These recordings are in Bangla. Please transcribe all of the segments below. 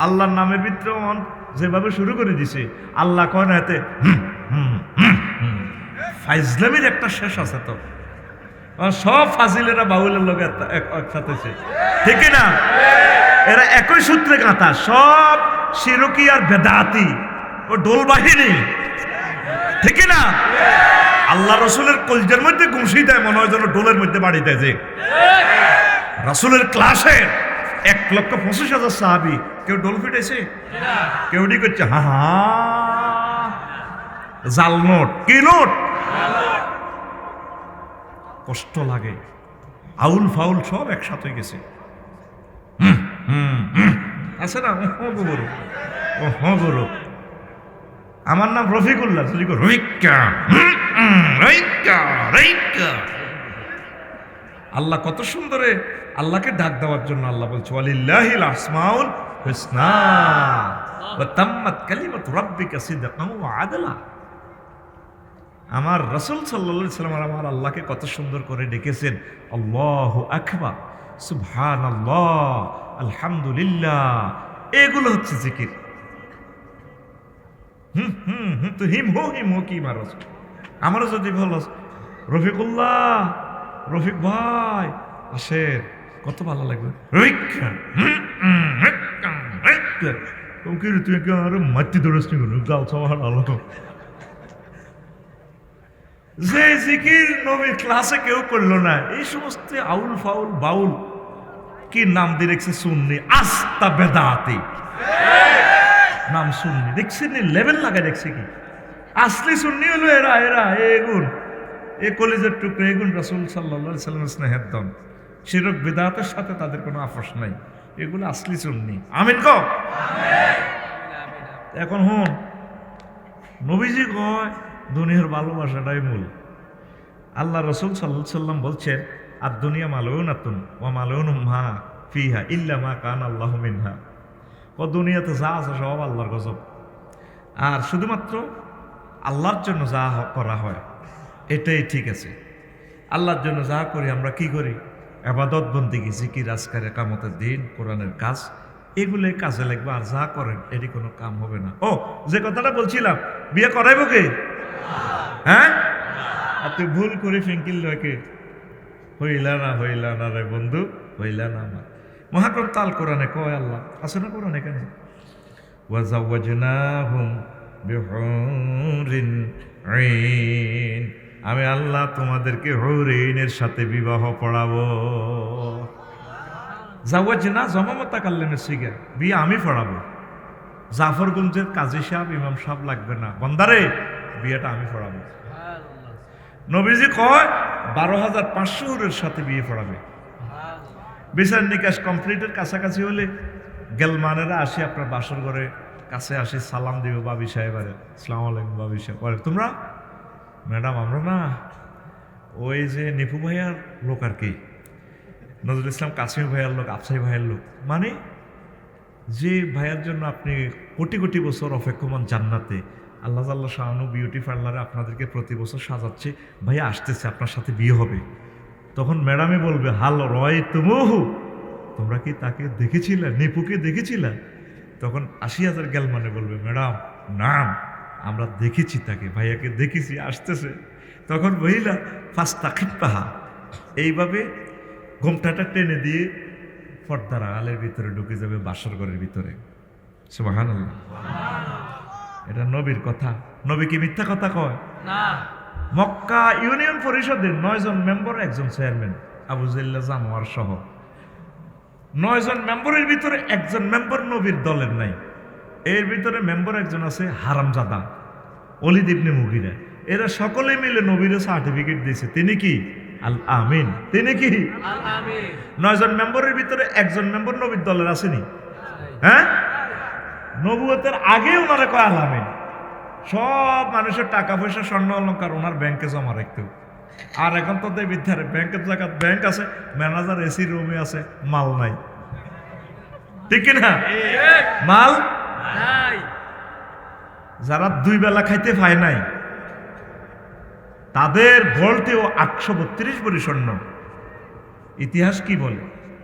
আল্লাহর নামের ভিতরে যেভাবে শুরু করে দিছে, আল্লাহ কয় না এতে ফাইজলামির একটা শেষ আছে। তো সব ফাজিলেরা বাউলের লোক একসাথে, ঠিক না? এরা একই সূত্রে গাঁথা, সব শিরকি আর বেদাতি ও ডোল বাহিনী, ঠিক না? আল্লাহ রসুলের কলজের মধ্যে ঘুষি দেয়, মনে হয় যেন ডোলের মধ্যে বাড়ি দেয়। যে রাসূলের ক্লাসে 1,25,000 সাহাবী, কেউ ডোল ফিটেছে? কেউ ডি করছে হা হা, জাল নোট, কি নোট? কষ্ট লাগে। আউল ফাউল সব একসাথে হয়ে গেছে। আছে না? ও গুরু, আমার নাম রফিকুল্লাহ। আল্লাহ কত সুন্দরে আল্লাহকে ডাক দেওয়ার জন্য আল্লাহ বলছে ওয়ালিল্লাহিল আসমাউল হুসনা ওয়া তাম্মাত কালিমাতু রাব্বিকা সিদকান ওয়া আদলা। আমার রাসূল সাল্লাল্লাহু আলাইহি ওয়াসাল্লাম আমার আল্লাহকে কত সুন্দর করে ডেকেছেন, আল্লাহু আকবার, সুবহানাল্লাহ, আলহামদুলিল্লাহ। এগুলো হচ্ছে জিকির। তো হিম হো কি মারস। আমারও যদি বলো রফিকুল্লাহ, রফিক ভাই আসেন, কত ভালো লাগবে। তুই আরো মাটি দৌড়াস নি, গাল সবার আলো। যে জিকির নবীর ক্লাসে কেউ করলো না, এই সমস্ত আউল ফাউল বাউল কি নাম দিয়ে রেখেছে? সুন্নি, আস্তা বেদাতি নাম সুন্নি। দেখছেন লেভেল লাগাই দেখছে কি? আসলে সুন্নি হলো এরা, এগুন এ কলেজের টুকরো, এগুন রাসূল সাল্লাল্লাহু আলাইহি ওয়াসাল্লামের স্নেহের দন। শিরক বিদআতের সাথে তাদের কোনো আপোষ নাই, এগুলো আসলি সুন্নি। আমিন কও। এখন হুন, নবীজি কয় দুনিয়ার ভালোবাসাটাই মূল। আল্লাহ রাসূল সাল্লাল্লাহু আলাইহি ওয়াসাল্লাম বলছেন আর দুনিয়া মালউনাতুন ওয়া মালউনুম মা ফিহা ইল্লা মা কানা আল্লাহু মিনহা। ও দুনিয়াতে যা আছে সব আল্লাহর গজব, আর শুধুমাত্র আল্লাহর জন্য যা করা হয় এটাই ঠিক আছে। আল্লাহর জন্য যা করি আমরা, কি করি? ইবাদত বন্দেগী, জিকির, আজকার, ইকামতের দিন, কোরআনের কাজ, এগুলোই কাজে লাগবে। আর যা করেন এটি কোনো কাম হবে না। ও যে কথাটা বলছিলাম, বিয়ে করাইব কে? হ্যাঁ, আর তুই ভুল করে ফিঙ্কিল রেখে হইলা না রে বন্ধু, হইলা না আমার। মহাগ্রন্থ তাল কোরআনে কয়, আল্লাহ আছে না কোরআন এখানে, ওয়াজাওয়াজনাহুম বিহুরিন আইন, আমি আল্লাহ তোমাদেরকে হুরিনের সাথে বিবাহ পড়াবো। জাওয়াজনা জমামতা কাল্লামের সিগা, বিয়ে আমি পড়াবো। জাফরগঞ্জের কাজী সাহেব, ইমাম সাহেব লাগবে না, বন্দারে বিয়েটা আমি পড়াবো। নবীজি কয় 12,500 হুরের সাথে বিয়ে পড়াবে। বিচার নিকাশ কমপ্লিটের কাছাকাছি হলে গেলমানেরা আসি আপনার বাসর ঘরে কাছে আসি, সালাম দিব বাবি সাহেবারে, আসসালামু আলাইকুম বাবি সাহেব। তোমরা ম্যাডাম, আমরা না ওই যে নিপু ভাইয়ার লোক আর কি, নজরুল ইসলাম কাসিম ভাইয়ার লোক, আফসাই ভাইয়ের লোক, মানে যে ভাইয়ার জন্য আপনি কোটি কোটি বছর অপেক্ষমান জান্নাতে আল্লাহ আল্লাহ শাহানু বিউটি পার্লারে আপনাদেরকে প্রতি বছর সাজাচ্ছে, ভাইয়া আসতেছে, আপনার সাথে বিয়ে হবে। তখন ম্যাডামে বলবে, হাল রয় তুমহু, তোমরা কি তাকে দেখেছিলে, নিপুকে দেখেছিলে? তখন 80,000 গেলমানে বলবে, ম্যাডাম নাম আমরা দেখেছি, তাকে ভাইয়াকে দেখেছি, আসতেছে। তখন বহিলা ফাস্তাকিত পাহা, এইভাবে ঘোমটাটা টেনে দিয়ে পর্দার আলের ভিতরে ঢুকে যাবে, বাসর ঘরের ভিতরে। সুবহানাল্লাহ। এটা নবীর কথা। নবী কি মিথ্যা কথা কয়? না। মক্কা ইউনিয়ন পরিষদের 9 জন মেম্বার, একজন চেয়ারম্যান, আবু জাল্লা জানোয়ার সহ 9 জন মেম্বারের ভিতরে একজন মেম্বার নবীর দলের নাই। এর ভিতরে মেম্বার একজন আছে হারামজাদা, ওলীদ ইবনে মুগিরা। এরা সকলে মিলে নবীর সার্টিফিকেট দিয়েছে, তিনি কি আল আমিন, তিনি কি আল আমিন। 9 জন মেম্বারের ভিতরে একজন মেম্বার নবীর দলের আসেনি। হ্যাঁ, নবুয়তের আগে ওনারা কয় আল আমিন। সব মানুষের টাকা পয়সা, স্বর্ণ অলঙ্কার ওনার ব্যাংকে জমা রাখতেও। আর এখন তো বিদ্যারে ব্যাংকের জায়গা ব্যাংক আছে, ম্যানেজার এসি রুমে আছে, মাল নাই, ঠিক না? মাল নাই। যারা 2 বেলা খাইতে পায় নাই তাদের ভোল্টেও 832 ভরি স্বর্ণ। ইতিহাস কি বলে?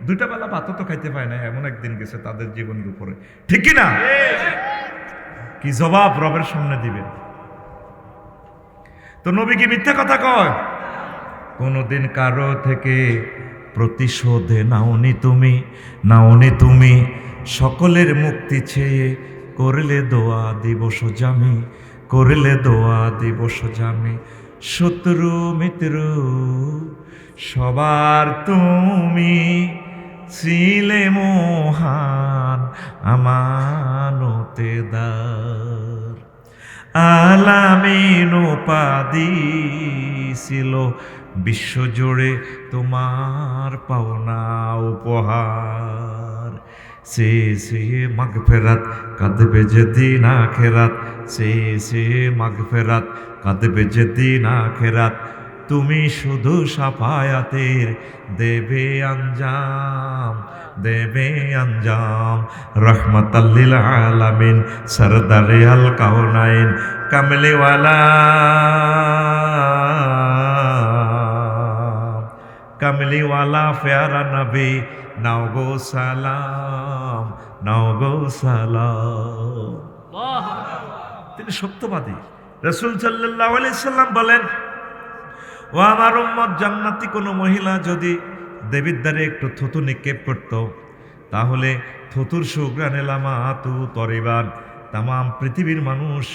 দুইটা বেলা ভাতও তো খাইতে পায় না, এমন একদিন গেছে তাদের জীবনের উপরে, ঠিক কি না? কি জবাব রবের সামনে দিবেন? তো নবী কি মিথ্যা কথা কয়? কোনদিন কারো থেকে প্রতিশোধ নাওনি তুমি সকলের মুক্তি চেয়ে করলে দোয়া দিবস জামি, করলে দোয়া দিবস জামি। শত্রু মিত্র সবার তুমি ছিলে মহান আমানতেদার। আলামিন উপাধি ছিল বিশ্বজুড়ে তোমার পাওনা উপহার। সে মাগফিরাত কাঁদবে যেদিন আখিরাত, সে মাগফিরাত কাঁদবে যেদিন আখিরাত। তুমি শুধু সাফায়াতের দেবে আঞ্জাম, রহমাতাল লিল আলামিন সরদারে আল কাউনাইন কামলিওয়ালা প্যারা নবী, নাও গো সালাম। তিনি সত্যবাদী। রাসূল সাল্লাল্লাহু আলাইহি সাল্লাম বলেন, ও আমার উম্মত, জান্নাতি কোনো মহিলা যদি দেবীর দ্বারে একটু থুতু নিক্ষেপ করত, তাহলে থুতুর সুঘ্রাণে লামাতু তরিবান, তাম পৃথিবীর মানুষ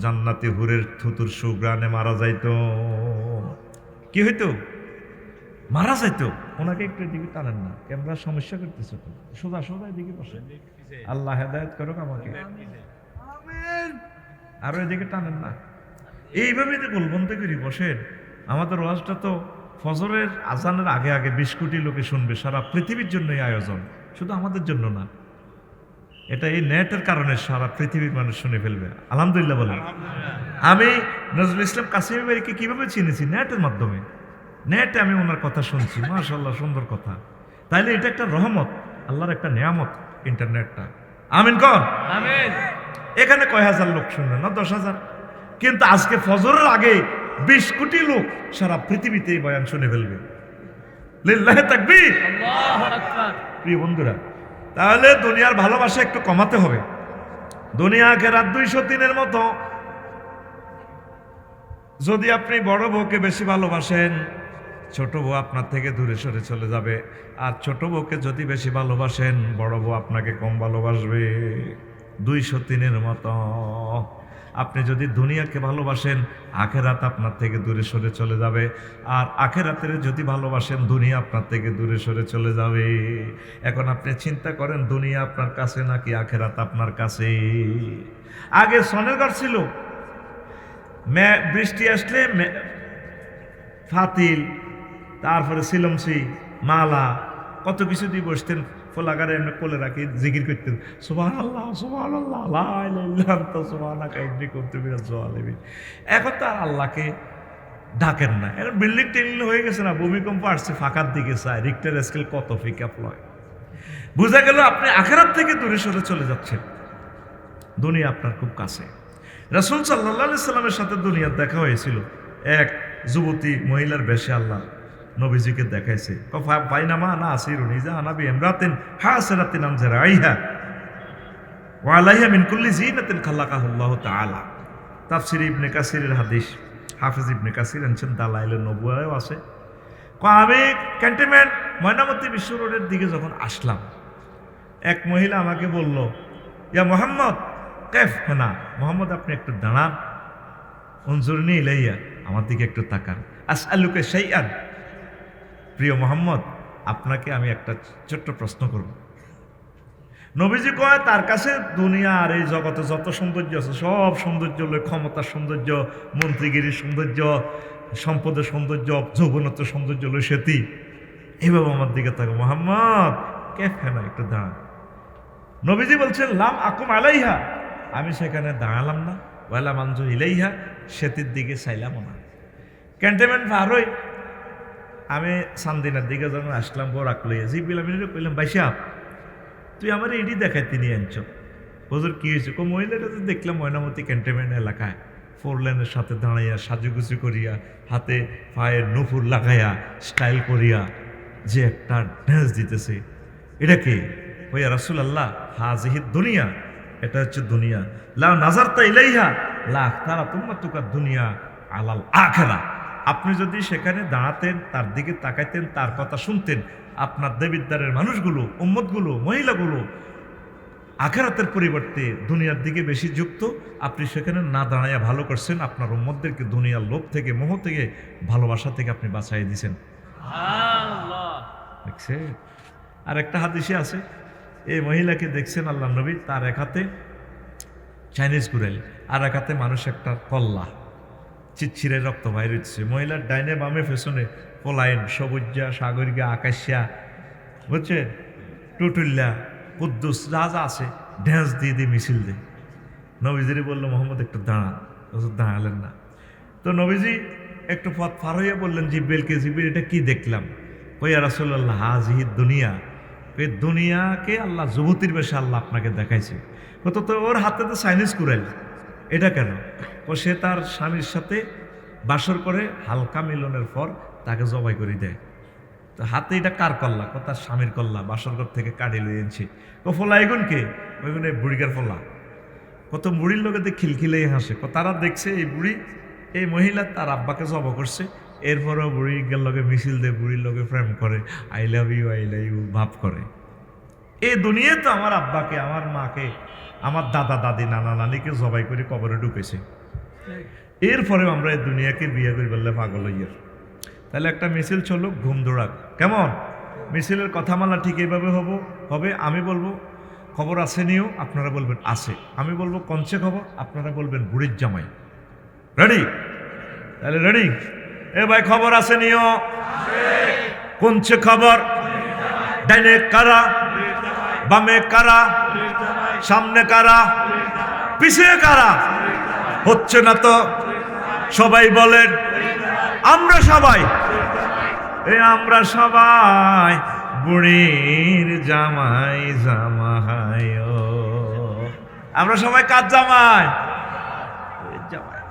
জান্নাতি হুরের থুতুর সুঘ্রাণে মারা যাইত। কি হইতো? মারা যাইতো। ওনাকে একটু এদিকে টানেন না, ক্যামেরার সমস্যা করতেছে তো। সোজা এদিকে বসে, আল্লাহ হেদায়েত করুক আমাকে। আরো এদিকে টানেন না, এইভাবে যে গোলবন্ধ করি বসেন। আমাদের ওয়াজটা তো ফজরের আজানের আগে 20 কোটি লোকে শুনবে, সারা পৃথিবীর জন্য এই আয়োজন, শুধু আমাদের জন্য না। এটা এই নেটের কারণে সারা পৃথিবীর মানুষ শুনে ফেলবে। আলহামদুলিল্লাহ বলেন। আমি নজরুল ইসলাম কাসিমি ভাইকে কিভাবে চিনেছি? নেটের মাধ্যমে। নেটে আমি ওনার কথা শুনছি, মাশাআল্লাহ সুন্দর কথা। তাইলে এটা একটা রহমত, আল্লাহর একটা নিয়ামত ইন্টারনেটটা। আমিন কর। আমিন। এখানে কয় হাজার লোক শুনবে না? 10,000। কিন্তু আজকে ফজরের আগে 20 কোটি লোক সারা পৃথিবীতে এই বয়ান শুনে ফেলবে। লিল্লাহি তাকবীর, আল্লাহু আকবার। প্রিয় বন্ধুরা, তাহলে দুনিয়ার ভালোবাসা একটু কমাতে হবে। দুনিয়া আখিরাত 200 দিনের মতো। যদি আপনি বড় বউকে বেশি ভালোবাসেন, ছোট বউ আপনার থেকে দূরে সরে চলে যাবে। আর ছোট বউকে যদি বেশি ভালোবাসেন, বড় বউ আপনাকে কম ভালোবাসবে। 200 দিনের মতো। আপনি যদি দুনিয়াকে ভালোবাসেন, আখেরাত আপনার থেকে দূরে সরে চলে যাবে। আর আখেরাতের যদি ভালোবাসেন, দুনিয়া আপনার থেকে দূরে সরে চলে যাবে। এখন আপনি চিন্তা করেন, দুনিয়া আপনার কাছে নাকি আখেরাত আপনার কাছে? আগে সনের ঘর ছিল, বৃষ্টি আসলে ফাতিল, তারপরে সিলমসি, মালা, কত কিছু দিয়ে বসতেন। ফোলাগারে এমনি কোলে রাখি জিকির করতেন, সুবহানাল্লাহ সুবহানাল্লাহ লা ইলাহা ইল্লা আনতা সুবহানাকা ইন্নী কুনতু মিনাজ জালিমিন। এখন তো আর আল্লাহকে ডাকেন না। এখন বিল্ডিং টিল্ডিং হয়ে গেছে না, ভূমিকম্প আসছে, ফাঁকার দিকে চায়, রিক্টার স্কেল কত ফিকাপ লয়। বোঝা গেল আপনি আখিরাত থেকে দূরে সরে চলে যাচ্ছেন, দুনিয়া আপনার খুব কাছে। রাসূল সাল্লাল্লাহু আলাইহি সাল্লামের সাথে দুনিয়ার দেখা হয়েছিল। এক যুবতী মহিলার বেশে আল্লাহ নবীজিকে দেখাইছে। বাইনামা না আসিরুন ইজা আনাবি ইমরাতিন হাসিরাতিন আন জারাইহা ওয়া আলাইহা মিন কুল্লি জিনাতিন খালাকাহুল্লাহু তাআলা। তাফসীর ইবনে কাসিরের হাদিস, হাফেজ ইবনে কাসির আনছেন, দালাইলে নবুওয়াও আছে। আমি ক্যান্টনমেন্ট ময়নামতি বিশ্ব রোডের দিকে যখন আসলাম, এক মহিলা আমাকে বলল, ইয়া মুহাম্মদ কেফ হেনা, মোহাম্মদ আপনি একটু দাঁড়ান, উনজুরনি ইলাইয়া, আমার দিকে একটু তাকান, আসআলুকা শাইআন। প্রিয় মোহাম্মদ, আপনাকে আমি একটা ছোট্ট প্রশ্ন করব। নবীজি কয় তার কাছে দুনিয়া আর এই জগতে যত সৌন্দর্য আছে, সব সৌন্দর্য হলো ক্ষমতার সৌন্দর্য, মন্ত্রীগিরির সৌন্দর্য, সম্পদের সৌন্দর্য, যৌবনত্বের সৌন্দর্য হলো সেটি। এইভাবে আমার দিকে তাকে, মোহাম্মদ কেফ হেনা, একটু দাঁড়ান। নবীজি বলছেন, লাম আকুম আলাইহা, আমি সেখানে দাঁড়ালাম না, ওয়ালা মানজু ইলাইহা, সেতির দিকে চাইলামও না। ক্যান্টনমেন্ট পার হই আমি সান্দিনার দিকে যখন আসলাম, বোরাক লইয়া জিবিল আমিরে কইলাম, বাইসা তুই আমার এডি দেখাইতে নিয়ে আনছ। হুজুর কি হয়েছে? মহিলাটা তো দেখলাম ময়নামতি ক্যান্টনমেন্ট এলাকায় 4 লেনের সাথে দাঁড়াইয়া সাজুগুজু করিয়া, হাতে পায়ে নুপুর লাগাইয়া, স্টাইল করিয়া যে একটা ঢেঁস দিতেছে, এটা কে? ওই রাসূলুল্লাহ, হাযিহি দুনিয়া, এটা হচ্ছে দুনিয়া। লা নাযারতা ইলাইহা লা আখতারা তুম্মাতুকা দুনিয়া আলাল আখিরা। আপনি যদি সেখানে দাঁড়াতেন, তার দিকে তাকাইতেন, তার কথা শুনতেন, আপনার দেবিদ্বারের মানুষগুলো, উম্মতগুলো, মহিলাগুলো আখিরাতের পরিবর্তে দুনিয়ার দিকে বেশি যুক্ত। আপনি সেখানে না দাঁড়াইয়া ভালো করছেন, আপনার উম্মতদেরকে দুনিয়ার লোভ থেকে, মোহ থেকে, ভালোবাসা থেকে আপনি বাঁচাই দিয়েছেন। দেখছে? আর একটা হাদিসে আছে, এই মহিলাকে দেখছেন আল্লাহ নবী, তার এক হাতে চাইনিজ গুড়াইল, আর এক হাতে মানুষ একটা কল্লা, চিচ্ছিরে রক্ত বাইর হচ্ছে। মহিলার ডাইনে বামে পেছনে পলাইন, সবুজা, সাগরিকা, আকাশিয়া, বুঝছেন, টুটুল্লা, কুদ্দুস, যা যা আছে, ঢেঁস দিয়ে দিয়ে মিছিল দেয়। নবীজিরে বললো, মোহাম্মদ একটু দাঁড়ান। দাঁড়ালেন না। তো নবীজি একটু পথ পার হইয়া বললেন, জিব্রাইলকে, জিব্রাইল এটা কি দেখলাম? কইয়া রাসূলুল্লাহ, হাযিহি দুনিয়া, এই দুনিয়াকে আল্লাহ যুবতীর বেশে আল্লাহ আপনাকে দেখাইছে। তো ওর হাতে তো চাইনিজ কুড়াইল, এটা কেন? ও সে তার স্বামীর সাথে বাসর করে, হালকা মিলনের পর তাকে জবাই করে দেয়। তো হাতে এটা কার কল্লা? তার স্বামীর কল্লা, বাসরঘর থেকে কাটি লই এনেছি। ফোলা এগুন কে? ওইগুলো বুড়িগার ফোলা। কত বুড়ির লোকেতে খিলখিলেই হাসে। তারা দেখছে এই বুড়ি, এই মহিলা তার আব্বাকে জব করছে, এরপরেও বুড়ির লগে মিছিল দেয়, বুড়ির লগে প্রেম করে, আই লাভ ইউ ভাব করে। এই দুনিয়ায় তো আমার আব্বাকে, আমার মাকে, আমার দাদা দাদি, নানা নানিকে জবাই করে কবরে ঢুকেছে। এরপরেও আমরা এই দুনিয়াকে বিয়ে করে বললে পাগল হইয়ার। তাহলে একটা মিছিল চলো, ঘুম দৌড়াক। কেমন মিছিলের কথামালা ঠিক এইভাবে হবে। আমি বলবো খবর আছে নিও, আপনারা বলবেন আছে। আমি বলবো কঞ্চে খবর, আপনারা বলবেন বুড়ির জামাই। রেডি? তাহলে রেডি? এ ভাই খবর আছে নিও। কঞ্চে খবর? ডাইনে কারা, বামে কারা, সামনে কারা, পিছিয়ে কারা? হচ্ছে না তো? সবাই বলেন আমরা সবাই, আমরা সবাই বুড়ির জামাই জামাই। আমরা সবাই কার জামাই? জামাই।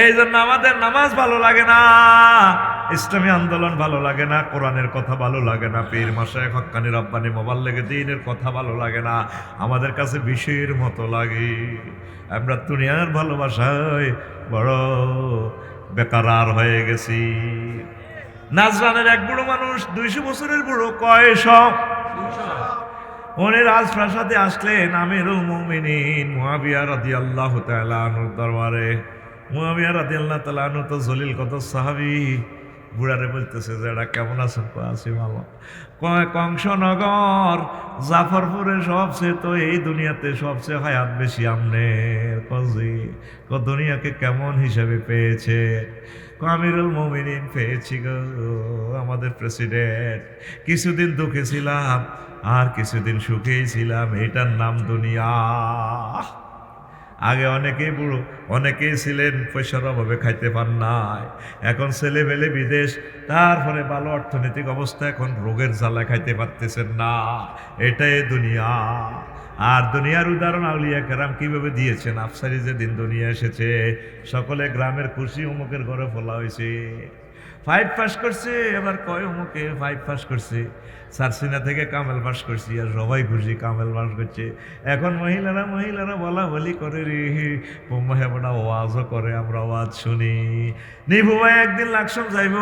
এই জন্য আমাদের নামাজ ভালো লাগে না, ইসলামী আন্দোলন ভালো লাগে না, কোরআনের কথা ভালো লাগে না, পীর মাশায়েখ হক্কানি রব্বানি মোবাল্লেগে দ্বীনের কথা ভালো লাগে না। আমাদের কাছে বিষের মতো লাগে। আমরা দুনিয়ার ভালোবাসায় বড় বেকারার হয়ে গেছি। নাজরানের এক বুড়ো মানুষ, 200 বছরের বুড়ো, কয়শ, উনি রাজপ্রাসাদে আসলেন আমিরুল মুমিনিন মুআবিয়া রাদিয়াল্লাহু তাআলা আনহুর দরবারে। মুআবিয়া রাদিয়াল্লাহু তাআলা আনহু তো জলিল কত সাহাবী। বুড়ারে বলতেছে যে এটা কেমন আছেন? আছি ভালো। কংসনগর জাফরপুরে সবচেয়ে, তো এই দুনিয়াতে সবচেয়ে হায়াত বেশি আমনের কজি। দুনিয়াকে কেমন হিসাবে পেয়েছে? আমিরুল মুমিনিন পেয়েছি গো, আমাদের প্রেসিডেন্ট। কিছুদিন দুঃখে ছিলাম, আর কিছুদিন সুখেই ছিলাম, এটার নাম দুনিয়া। আগে অনেকেই বুড়ো, অনেকেই ছিলেন পয়সার অভাবে খাইতে পান নাই, এখন ছেলে বেলে বিদেশ, তারপরে ভালো অর্থনৈতিক অবস্থা, এখন রোগের জ্বালা খাইতে পারতেছেন না। এটাই দুনিয়া। আর দুনিয়ার উদাহরণ আউলিয়া কেরাম কিভাবে দিয়েছেন। আফসারি যেদিন দুনিয়া এসেছে, সকলে গ্রামের খুশি, অমুকের ঘরে ফলা হয়েছে, 5 পাস করছে, এবার কয় অমুকে 5 পাস করছে, সারসিনা থেকে কামেল পাস করছি, আর সবাই খুশি কামেল পাস করছে। এখন মহিলারা বলা বলি করে রে, হেবনা ওয়াজও করে, আমরা ওয়াজ শুনি। নিভু ভাই একদিন লাকসাম যাইব,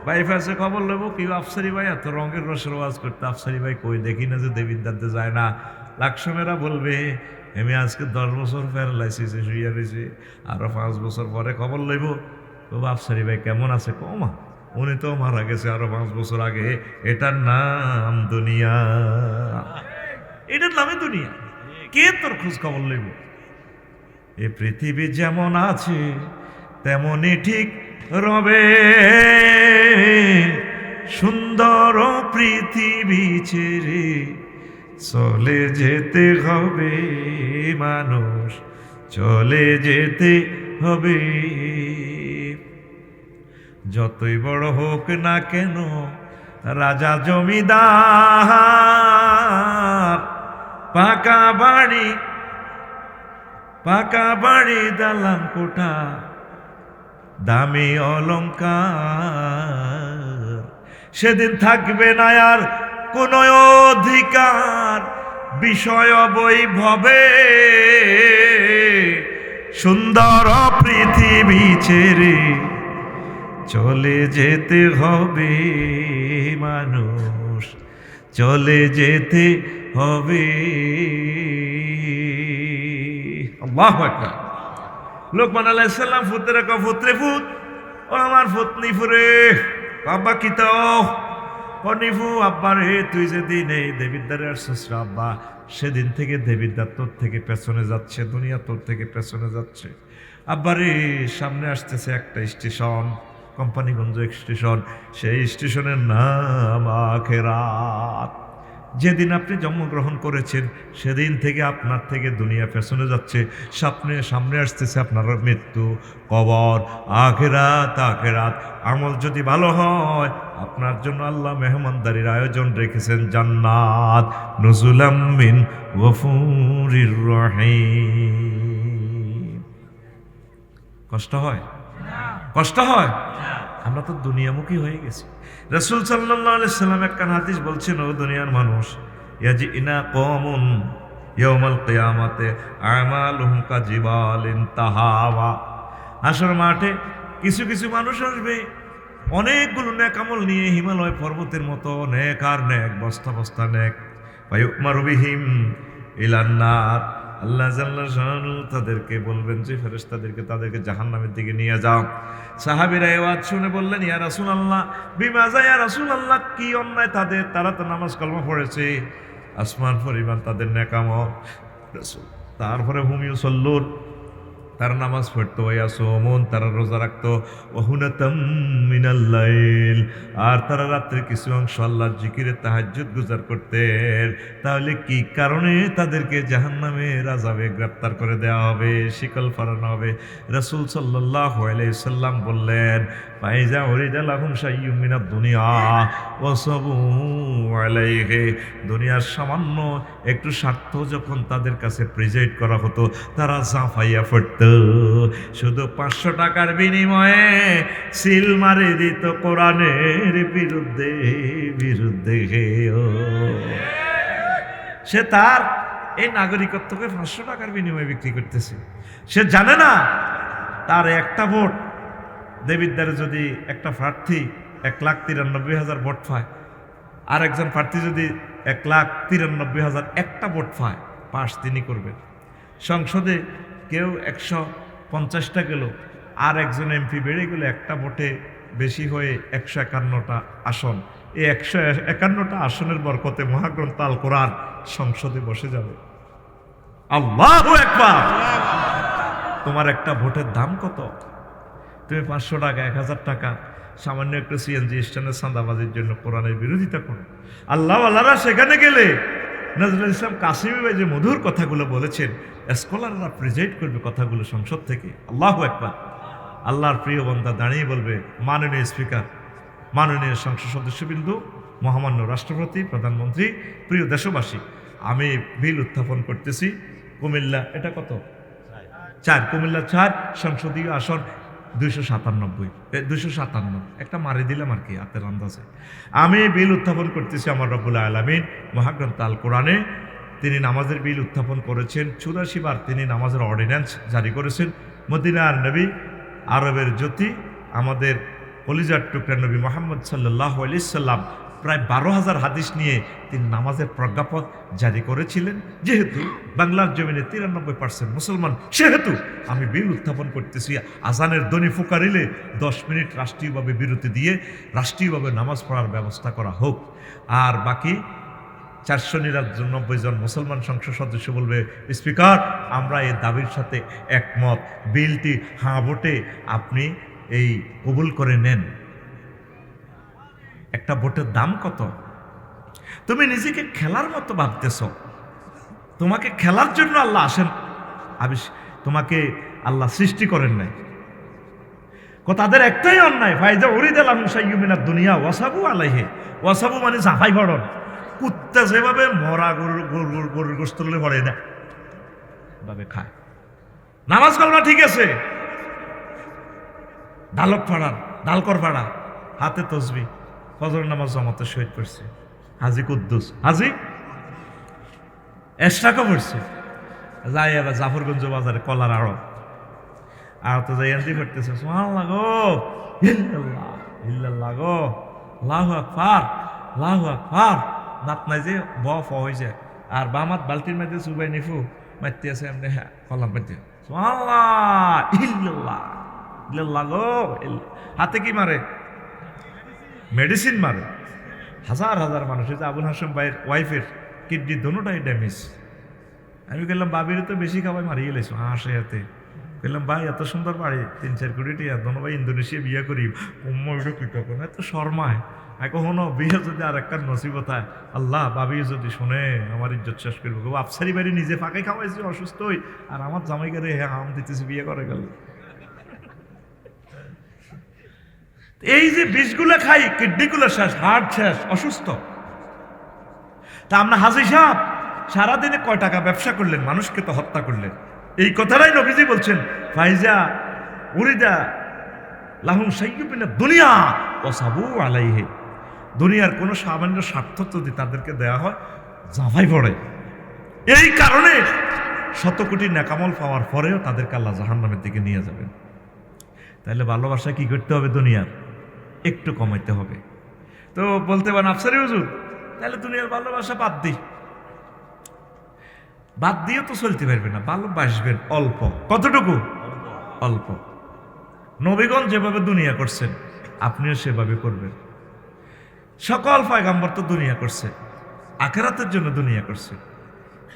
বাইফাসে খবর লইব, কি আফসারি ভাই এত রঙের রসের ওয়াজ করতে। আফসারি ভাই কই, দেখি না যে দেবিদ্দারতে যায় না। লাকসামেরা বলবে আমি আজকে 10 বছর প্যারালাইসিসে শুইয়া রয়েছি, আরো 5 বছর পরে খবর লইব, তো আফসারি ভাই কেমন আছে? কমা, উনি তো মারা গেছে আরো 5 বছর আগে। এটার নাম দুনিয়া, এটার নামে দুনিয়া। কে তোর খোঁজ খবর লইব? এ পৃথিবী যেমন আছে তেমনই ঠিক রবে, সুন্দর পৃথিবী ছেড়ে চলে যেতে হবে মানুষ, চলে যেতে হবে। যতই বড় হোক না কেন রাজা জমিদার, পাকা বাড়ি দালান কোঠা, দামি অলংকার, সেদিন থাকবে না আর কোন অধিকার বিষয় বৈভবে, সুন্দর পৃথিবী ছেড়ে চলে যেতে হবে মানুষ, চলে যেতে হবে। আল্লাহু আকবার। লোকমান আলাইহিস সালাম ফুতরে ক ফুতরে ফুত, ও আমার ফুতনি ফুরে, আব্বা কি তো কনিফু, আব্বা রে তুই যেদিন এই দেবিদ্বারে আসছিস আব্বা, সেদিন থেকে দেবিদ্বার তোর থেকে পেছনে যাচ্ছে, দুনিয়া তোর থেকে পেছনে যাচ্ছে। আব্বা রে সামনে আসতেছে একটা স্টেশন, কোম্পানিগঞ্জ স্টেশন, সেই স্টেশনের নাম আখিরাত। যেদিন আপনি জন্মগ্রহণ করেছেন সেদিন থেকে আপনার থেকে দুনিয়া পেছনে যাচ্ছে, সামনে আসতেছে আপনার মৃত্যু, কবর, আখিরাত। আখিরাত আমল যদি ভালো হয় আপনার জন্য আল্লাহ মেহমানদারির আয়োজন রেখেছেন, জান্নাত, নুজুলাম মিন গফুরির রহিম। কষ্ট হয়? কষ্ট হয়? আমরা তো দুনিয়ামুখী হয়ে গেছি। রাসূল সাল্লাল্লাহু আলাইহি সাল্লাম একখান হাদিস বলছেন, ও দুনিয়ার মানুষ, ইয়াজিনা কওমুন ইয়াউমাল কিয়ামাতে আমালুহুম কাজিবালিন তাহাওয়া। হাসর মাঠে কিছু কিছু মানুষ আসবে অনেকগুলো নেক আমল নিয়ে, হিমালয় পর্বতের মতো নেক আর নেক, বস্তা বস্তা নেক। ফায়ুমারু বিহিম ইলান নার, আল্লাহ জাল্লা শাআনু তাদেরকে বলবেন যে ফেরেশতাদেরকে তাদেরকে জাহান্নামের দিকে নিয়ে যাও। সাহাবীরা এই ওয়াজ শুনে বললেন, ইয়া রাসূলুল্লাহ, বিমাযা ইয়া রাসূলুল্লাহ, কি অন্যায় তাদের? তারা তো নামাজ কালমা পড়েছে, আসমান পরিমাণ তাদের নেক আমল। রাসূল তারপরে হুম ইউসাল্লুন, তারা নামাজ পড়তো, ওয়াসুমুন, তারা রোজা রাখতো, ওয়াহুনাতাম মিনাল লাইল, আর তারা রাত্রে কিছু অংশ আল্লাহর জিকিরে তাহাজ্জুদ গুজার করতেন। তাহলে কি কারণে তাদেরকে জাহান্নামের আযাবে গ্রেফতার করে দেওয়া হবে, শিকল পরানো হবে? রাসূল সাল্লাল্লাহু আলাইহি সাল্লাম বললেন, ফাইজা উরিদা লাহুম শাইয়্যুম মিনাদ দুনিয়া ওয়াসাবু আলাইহি, দুনিয়ার সামান্য একটু স্বার্থ যখন তাদের কাছে প্রেজেন্ট করা হতো, তারা জাফাইয়া পড়ত। শুধু 500 টাকার বিনিময়ে সিল মারে দিত কোরআনের বিরুদ্ধে বিরুদ্ধে। সে তার এই নাগরিকত্বকে 500 টাকার বিনিময়ে বিক্রি করতেছে। সে জানে না তার একটা ভোট, দেবিদ্বারে যদি একটা প্রার্থী 1,93,000 ভোট পায়, আর একজন প্রার্থী যদি 1,93,000 একটা ভোট পায়, পাশ তিনি করবেন। সংসদে কেউ 150টা গেল, আর একজন এমপি বেড়ে গেলে একটা ভোটে বেশি হয়ে 151টা আসন, এই 151টা আসনের বরকতে মহাগ্রন্থ আল কোরআন সংসদে বসে যাবে। আল্লাহু আকবার। তোমার একটা ভোটের দাম কত? তুমি 500 টাকা, 1000 টাকা সামান্য একটু সিএনজি স্ট্যান্ডের চাঁদাবাজির জন্য কোরআনের বিরোধিতা করো। আল্লাহ আল্লাহরা সেখানে গেলে নজরুল ইসলাম কাসিমি ভাই যে মধুর কথাগুলো বলেছেন, স্কলাররা প্রেজেন্ট করবে কথাগুলো সংসদ থেকে। আল্লাহু আকবার। আল্লাহর প্রিয় বান্দা দাঁড়িয়ে বলবে, মাননীয় স্পিকার, মাননীয় সংসদ সদস্যবৃন্দ, মহামান্য রাষ্ট্রপতি, প্রধানমন্ত্রী, প্রিয় দেশবাসী, আমি বিল উত্থাপন করতেছি কুমিল্লা, এটা কত? 4, কুমিল্লা 4 সংসদীয় আসন 257 একটা মারি দিলাম আর কি হাতের আন্দাজে। আমি বিল উত্থাপন করতেছি আমার রব্বুল আলামিন মহাগ্রন্থ আল কোরআনে। তিনি নামাজের বিল উত্থাপন করেছেন 84 বার, তিনি নামাজের অর্ডিন্যান্স জারি করেছেন। মদিনার নবী, আরবের জ্যোতি, আমাদের কলিজার টুকরা নবী মুহাম্মদ সাল্লাল্লাহু আলাইহি সাল্লাম প্রায় 12,000 হাদিস নিয়ে তিনি নামাজের প্রজ্ঞাপন জারি করেছিলেন। যেহেতু বাংলার জমিনে 93% মুসলমান, সেহেতু আমি বিল উত্থাপন করতেছি, আজানের ধ্বনি ফুকারিলে 10 মিনিট রাষ্ট্রীয়ভাবে বিরতি দিয়ে রাষ্ট্রীয়ভাবে নামাজ পড়ার ব্যবস্থা করা হোক। আর বাকি 499 জন মুসলমান সংসদ সদস্য বলবে, স্পিকার, আমরা এই দাবির সাথে একমত, বিলটি হাঁ ভোটে আপনি এই কবুল করে নেন। একটা ভোটের দাম কত? তুমি নিজেকে খেলার মতো ভাবতেছ। তোমাকে খেলার জন্য আল্লাহ আসেন, তোমাকে আল্লাহ সৃষ্টি করেন নাই। তাদের একটাই অন্যায়, ফায়দা উরিদা লাহুম শাইয়্যুম মিনাদ দুনিয়া ওয়াসাবু আলাইহি। ওয়াসাবু মানে জাফাই ভরণ। কুত্তা যেভাবে মরা গরুর গোশত হলে ভরে না, ভাবে খায়। নামাজ কালমা ঠিক আছে, ডালক ফাড়ান, ডালকর ফাড়া, হাতে তসবি, ফজর নামাজ জামাতে শহীদ করছে হাজি কুদ্দুস, হাজি এশরাকও পড়ছে। যাই এবার জাফরগঞ্জ বাজারে কলার আড়ত, আড়তে যাই এন্দি করতেছে সুবহানাল্লাহ গো, ইল্লাল্লাহ ইল্লাল্লাহ গো, আল্লাহু আকবার আল্লাহু আকবার। নাত নাই যে বফ হয়ে যায়, আর বামাত বালতির মধ্যে চুবাই নিফু মারতে আছে এমনি, হ্যাঁ কলাম মারতে সুবহানাল্লাহ ইল্লাল্লাহ ইল্লাল্লাহ গো। হাতে কি মারে? মেডিসিন মারে। হাজার হাজার মানুষ, এই যে আবুল হাসেম ভাইয়ের ওয়াইফের কিডনি দোনোটাই ড্যামেজ। আমি বললাম বাবির তো বেশি খাবার মারিয়ে গেলেছো হাসে হাতে। বললাম ভাই এত সুন্দর বাড়ি, 3-4 কোটি টিয়া, দোনো ভাই ইন্দোনেশিয়া বিয়ে করি, এত শর্মায়। কখনো বিয়ে যদি আর একটা নসিবত হয়, আল্লাহ বাবি যদি শোনে আমার ইজ্জত শেষ করবো। আফসারি বাড়ি নিজে ফাঁকে খাওয়াইছি অসুস্থ হই, আর আমার জামাইকে রে হাম দিতেছি বিয়ে করে গেল। এই যে বিষগুলো খাই, কিডনিগুলো শেষ, হার্ট শেষ, অসুস্থ। তা আমরা হাজি সাহেব সারাদিনে কয় টাকা ব্যবসা করলেন, মানুষকে তো হত্যা করলেন। এই কথাটাই নবীজি বলছেন, ফাইজা উরিদা লাহুম সাইয়্যুবিনা দুনিয়া ওয়াসাবু আলাইহি। দুনিয়ার কোনো সামান্য স্বার্থ যদি তাদেরকে দেওয়া হয়, জাফাই পড়ে। এই কারণে 100 কোটি নেকামল পাওয়ার পরেও তাদেরকে আল্লাহ জাহান্নামের দিকে নিয়ে যাবেন। তাহলে ভালোবাসা কি করতে হবে? দুনিয়ার একটু কমাইতে হবে। তো বলতে পারেন আফসারি হুজুর তাহলে দুনিয়ার ভালোবাসা বাদ দিই। বাদ দিয়েও তো চলতে পারবে না, ভালোবাসবেন অল্প। কতটুকু? অল্প। নবীগণ যেভাবে দুনিয়া করছেন আপনিও সেভাবে করবেন। সকল পয়গম্বর তো দুনিয়া করছে, আখিরাতের জন্য দুনিয়া করছে।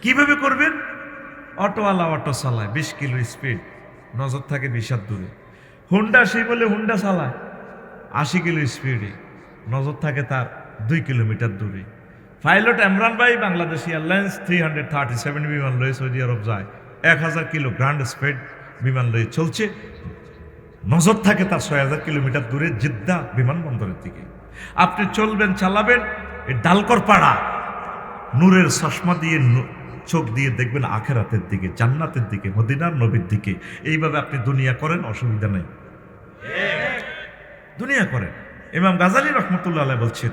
কিভাবে করবেন? অটোওয়ালা অটো চালায় 20 কিলো স্পিড, নজর থাকে 20 হাত দূরে। হুন্ডা সেই বলে হুন্ডা চালায় 80 কিলো স্পিডে, নজর থাকে তার 2 কিলোমিটার দূরে। পাইলট ইমরান ভাই বাংলাদেশ এয়ারলাইন্স 337 বিমান লয়ে সৌদি আরব যায়, 1000 কিলো গ্র্যান্ড স্পিড বিমান লয়ে চলছে, নজর থাকে তার 6000 কিলোমিটার দূরে জিদ্দা বিমানবন্দরের দিকে। আপনি চলবেন, চালাবেন, এই ডালকর পাড়া নূরের চশমা দিয়ে চোখ দিয়ে দেখবেন আখিরাতের দিকে, জান্নাতের দিকে, মদিনার নবীর দিকে। এইভাবে আপনি দুনিয়া করেন, অসুবিধা নেই, দুনিয়া করেন। ইমাম গাজালি রহমতুল্লাহ আলাইহি বলছেন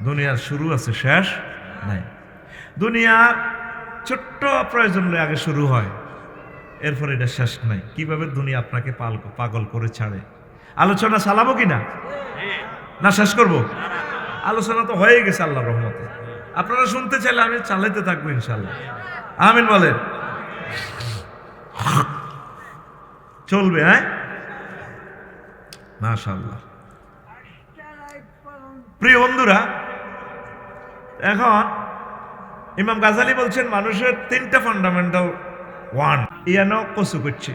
দুনিয়ার শুরু আছে, শেষ নাই। দুনিয়ার ছোট্ট প্রয়োজন লয়ে আগে শুরু হয়, এরপর এটা শেষ নাই। কিভাবে দুনিয়া আপনাকে পাগল করে ছাড়ে। আলোচনা চালাবো কিনা, না শেষ করব? আলোচনা তো হয়ে গেছে আল্লাহর রহমতে। আপনারা শুনতে চাইলে আমি চালাইতে থাকবো ইনশাল্লাহ। আমিন বলেন। চলবে, হ্যাঁ মাশাআল্লাহ। প্রিয় বন্ধুরা, এখন ইমাম গাজালি বলছেন মানুষের 3টা ফান্ডামেন্টাল ওয়ান। ইয়ানো কচু করছে,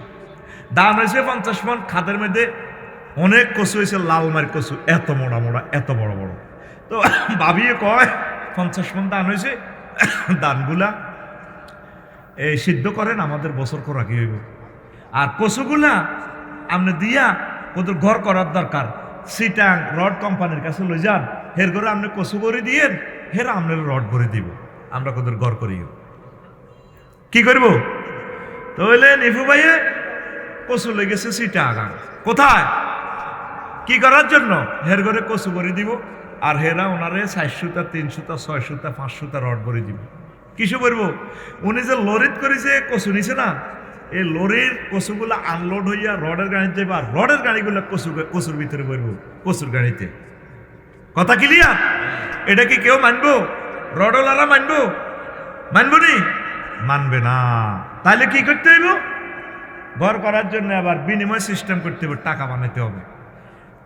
দাম হয়েছে 50 মণ, খাদের মধ্যে অনেক কচু হয়েছে, লালমার কচু, এত মোড়া মোড়া, এত বড় বড়। তো ভাবিয়ে কয় 50 মণ দান হয়েছে, দানগুলা এই সিদ্ধ করেন, আমাদের বছর করা কি হইব। আর কচুগুলা আপনি দিয়া ওদের ঘর করার দরকার, সিটাং রড কোম্পানির কাছে লই যান, হের ঘরে আপনি কচু করে দিয়েন, হেরা আপনার রড ভরে দিব, আমরা ওদের ঘর করিও। কি করব? তো হইলে নিফু ভাইয়ে কচু লেগেছে সিটাং, কোথায় কি করার জন্য? হের ঘরে কচু করে দিব, আর হেরা ওনারে 400টা 300টা 600টা 500টা রড ভরে দিব। কিছু করবো? উনি যে লরিত করেছে কচু নিছে না, এই লরির কচুগুলা আনলোড হইয়া রডের গাড়িতে যাবে, আর রডের গাড়িগুলা কচুর ভিতরে বলবো, কচুর গাড়িতে। কথা ক্লিয়ার? এটা কি কেউ মানবো? রডওয়ালারা মানবো? মানবো নি? মানবে না। তাহলে কি করতে হইব? ঘর করার জন্য আবার বিনিময় সিস্টেম করতে হবে, টাকা বানাইতে হবে।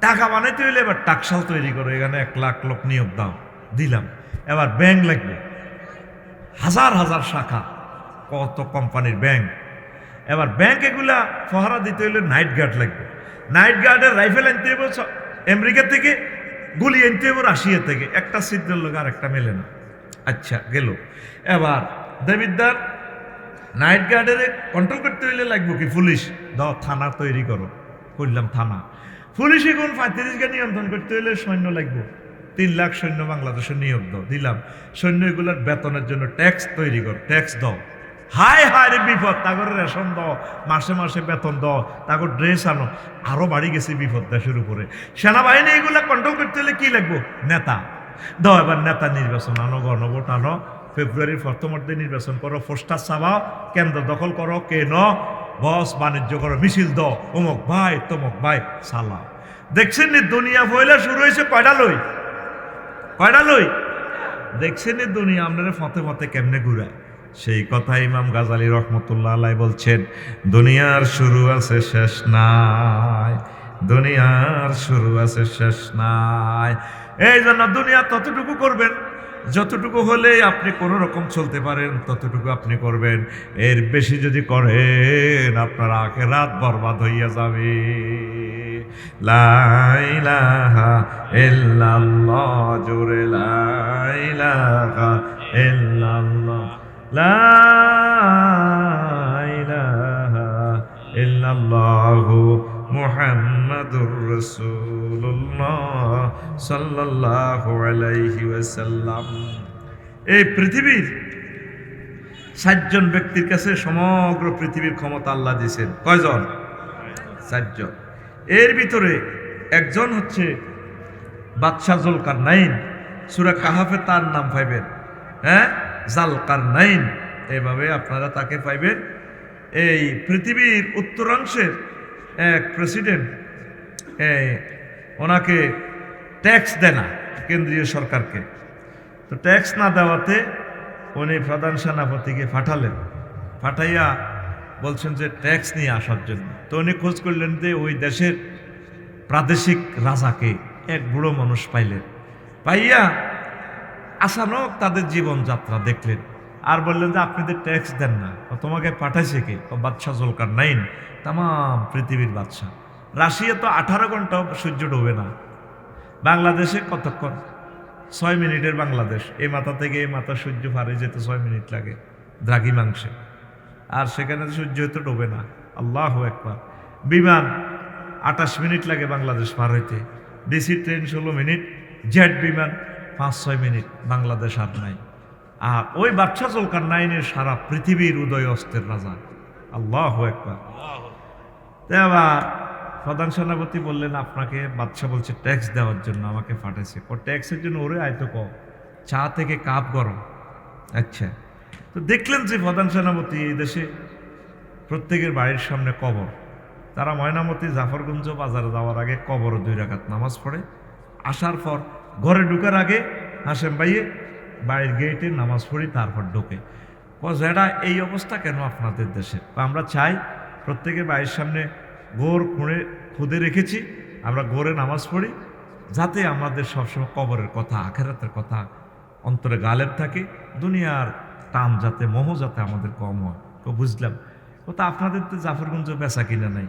টাকা বানাইতে হইলে এবার টাকশাল তৈরি করো, এখানে 1 লাখ লোক নিয়োগ দাও, দিলাম। এবার ব্যাংক লাগবে, হাজার হাজার শাখা, কত কোম্পানির ব্যাংক। এবার ব্যাংক এগুলা ফহারা দিতে হইলে নাইট গার্ড লাগবে। নাইট গার্ডের রাইফেল আনতে হবে আমেরিকা থেকে, গুলি আনতে হবে রাশিয়া থেকে, একটা ছিদ্রের লোক আর একটা মেলে না। আচ্ছা গেল। এবার দেবিদ্যার নাইট গার্ডের কন্ট্রোল করতে হইলে লাগবে কি? পুলিশ দাও, থানা তৈরি করো, করলাম থানা। পুলিশ এখন 35কে নিয়ন্ত্রণ করতে হইলে সৈন্য লাগবে, 3 লাখ সৈন্য বাংলাদেশের নিয়োগ দাও, দিলাম। সৈন্য এগুলোর বেতনের জন্য ট্যাক্স তৈরি করো, ট্যাক্স দাও, হায় হায় রে বিপদ, তাগর রেশন দাও, মাসে মাসে বেতন দাও, তাগর ড্রেস আনো, আরো বাড়ি গেছে বিপদ দেশের উপরে। সেনাবাহিনী এগুলা কন্ট্রোল করতে হলে কি লাগবো? নেতা দাও, এবার নেতা নির্বাচন আনো, গণভোট আনো, ফেব্রুয়ারির প্রথমার্ধে নির্বাচন করো, পোস্টার চাবাও, কেন্দ্র দখল করো, কেন বস বাণিজ্য করো, মিছিল দাও, অমুক ভাই তমুক ভাই সালাও। দেখছেন নি দুনিয়া পয়লা শুরু হয়েছে কয়টা লই, কয়টা লই? দেখছেন নি দুনিয়া আপনারা ফতে ফতে কেমনে ঘুরায়। সেই কথা ইমাম গাজালি রহমতুল্লাহ আলাই বলছেন, দুনিয়ার শুরু আছে শেষ নাই, দুনিয়ার শুরু আছে শেষ নাই। এই জন্য দুনিয়া ততটুকু করবেন যতটুকু হলে আপনি কোনো রকম চলতে পারেন, ততটুকু আপনি করবেন। এর বেশি যদি করেন আপনার আখিরাত বরবাদ হইয়া যাবে। লা ইলাহা ইল্লাল্লাহ, জোরে লা ইলাহা ইল্লাল্লাহ, লা ইলাহা ইল্লাল্লাহু মুহাম্মাদুর রাসূলুল্লাহ সাল্লাল্লাহু আলাইহি ওয়াসাল্লাম। এই পৃথিবীর 60 জন ব্যক্তির কাছে সমগ্র পৃথিবীর ক্ষমতা আল্লাহ দিয়েছেন। কয়জন? 60 জন। এর ভিতরে একজন হচ্ছে বাদশাহ জুলকারনাইন। সূরা কাহাফে তার নাম পাইবেন, হ্যাঁ, জালকারনাইন, এইভাবে আপনারা তাকে পাইবেন। এই পৃথিবীর উত্তরাংশের এক প্রেসিডেন্ট, ওনাকে ট্যাক্স দেয় না কেন্দ্রীয় সরকারকে। তো ট্যাক্স না দেওয়াতে উনি প্রধান সেনাপতিকে পাঠালেন, পাঠাইয়া বলছেন যে ট্যাক্স নিয়ে আসার জন্য। তো উনি খোঁজ করলেন যে ওই দেশের প্রাদেশিক রাজাকে, এক বুড়ো মানুষ পাইলেন, পাইয়া আসানক তাদের জীবনযাত্রা দেখলেন, আর বললেন যে আপনি তো ট্যাক্স দেন না, তোমাকে পাঠাইছে কে? বাদশাহ জুলকারনাইন, তাম পৃথিবীর বাদশাহ। রাশিয়া তো 18 ঘন্টা সূর্য ডোবে না, বাংলাদেশে কতক্ষণ? 6 মিনিটের বাংলাদেশ, এই মাথা থেকে এই মাথা সূর্য পারে যেতে 6 মিনিট লাগে দ্রাঘিমাংশে, আর সেখানে সূর্য তো ডোবে না। আল্লাহু আকবার। বিমান 28 মিনিট লাগে বাংলাদেশ পার হইতে, ডিসি ট্রেন 16 মিনিট, জেট বিমান 5-6 মিনিট, বাংলাদেশ আর নাই। আর ওই বাদশাহ জুলকারনাইনের সারা পৃথিবীর উদয় অস্তের রাজা। আল্লাহু আকবার। এবার প্রধান সেনাপতি বললেন, আপনাকে বাদশাহ বলছে ট্যাক্স দেওয়ার জন্য আমাকে পাঠাইছে। ট্যাক্সের জন্য ওরে আয়তো ক চা থেকে কাপ গরম। আচ্ছা, তো দেখলেন যে প্রধান সেনাপতি এই দেশে প্রত্যেকের বাড়ির সামনে কবর। তারা ময়নামতি জাফরগঞ্জ বাজারে যাওয়ার আগে কবর 2 রাকাত নামাজ পড়ে, আসার পর ঘরে ঢুকার আগে হাসেম ভাইয়ে বাড়ির গেটে নামাজ পড়ি, তারপর ঢোকে। যেটা এই অবস্থা কেন আপনাদের দেশে? আমরা চাই প্রত্যেকের বাড়ির সামনে গোর খুঁড়ে রেখেছি, আমরা গোরে নামাজ পড়ি, যাতে আমাদের সবসময় কবরের কথা, আখেরাতের কথা অন্তরে গালেব থাকে, দুনিয়ার টান যাতে, মোহ যাতে আমাদের কম হয়। তো বুঝলাম, ও তো আপনাদের তো জাফরগঞ্জ বেচা কিনা নাই,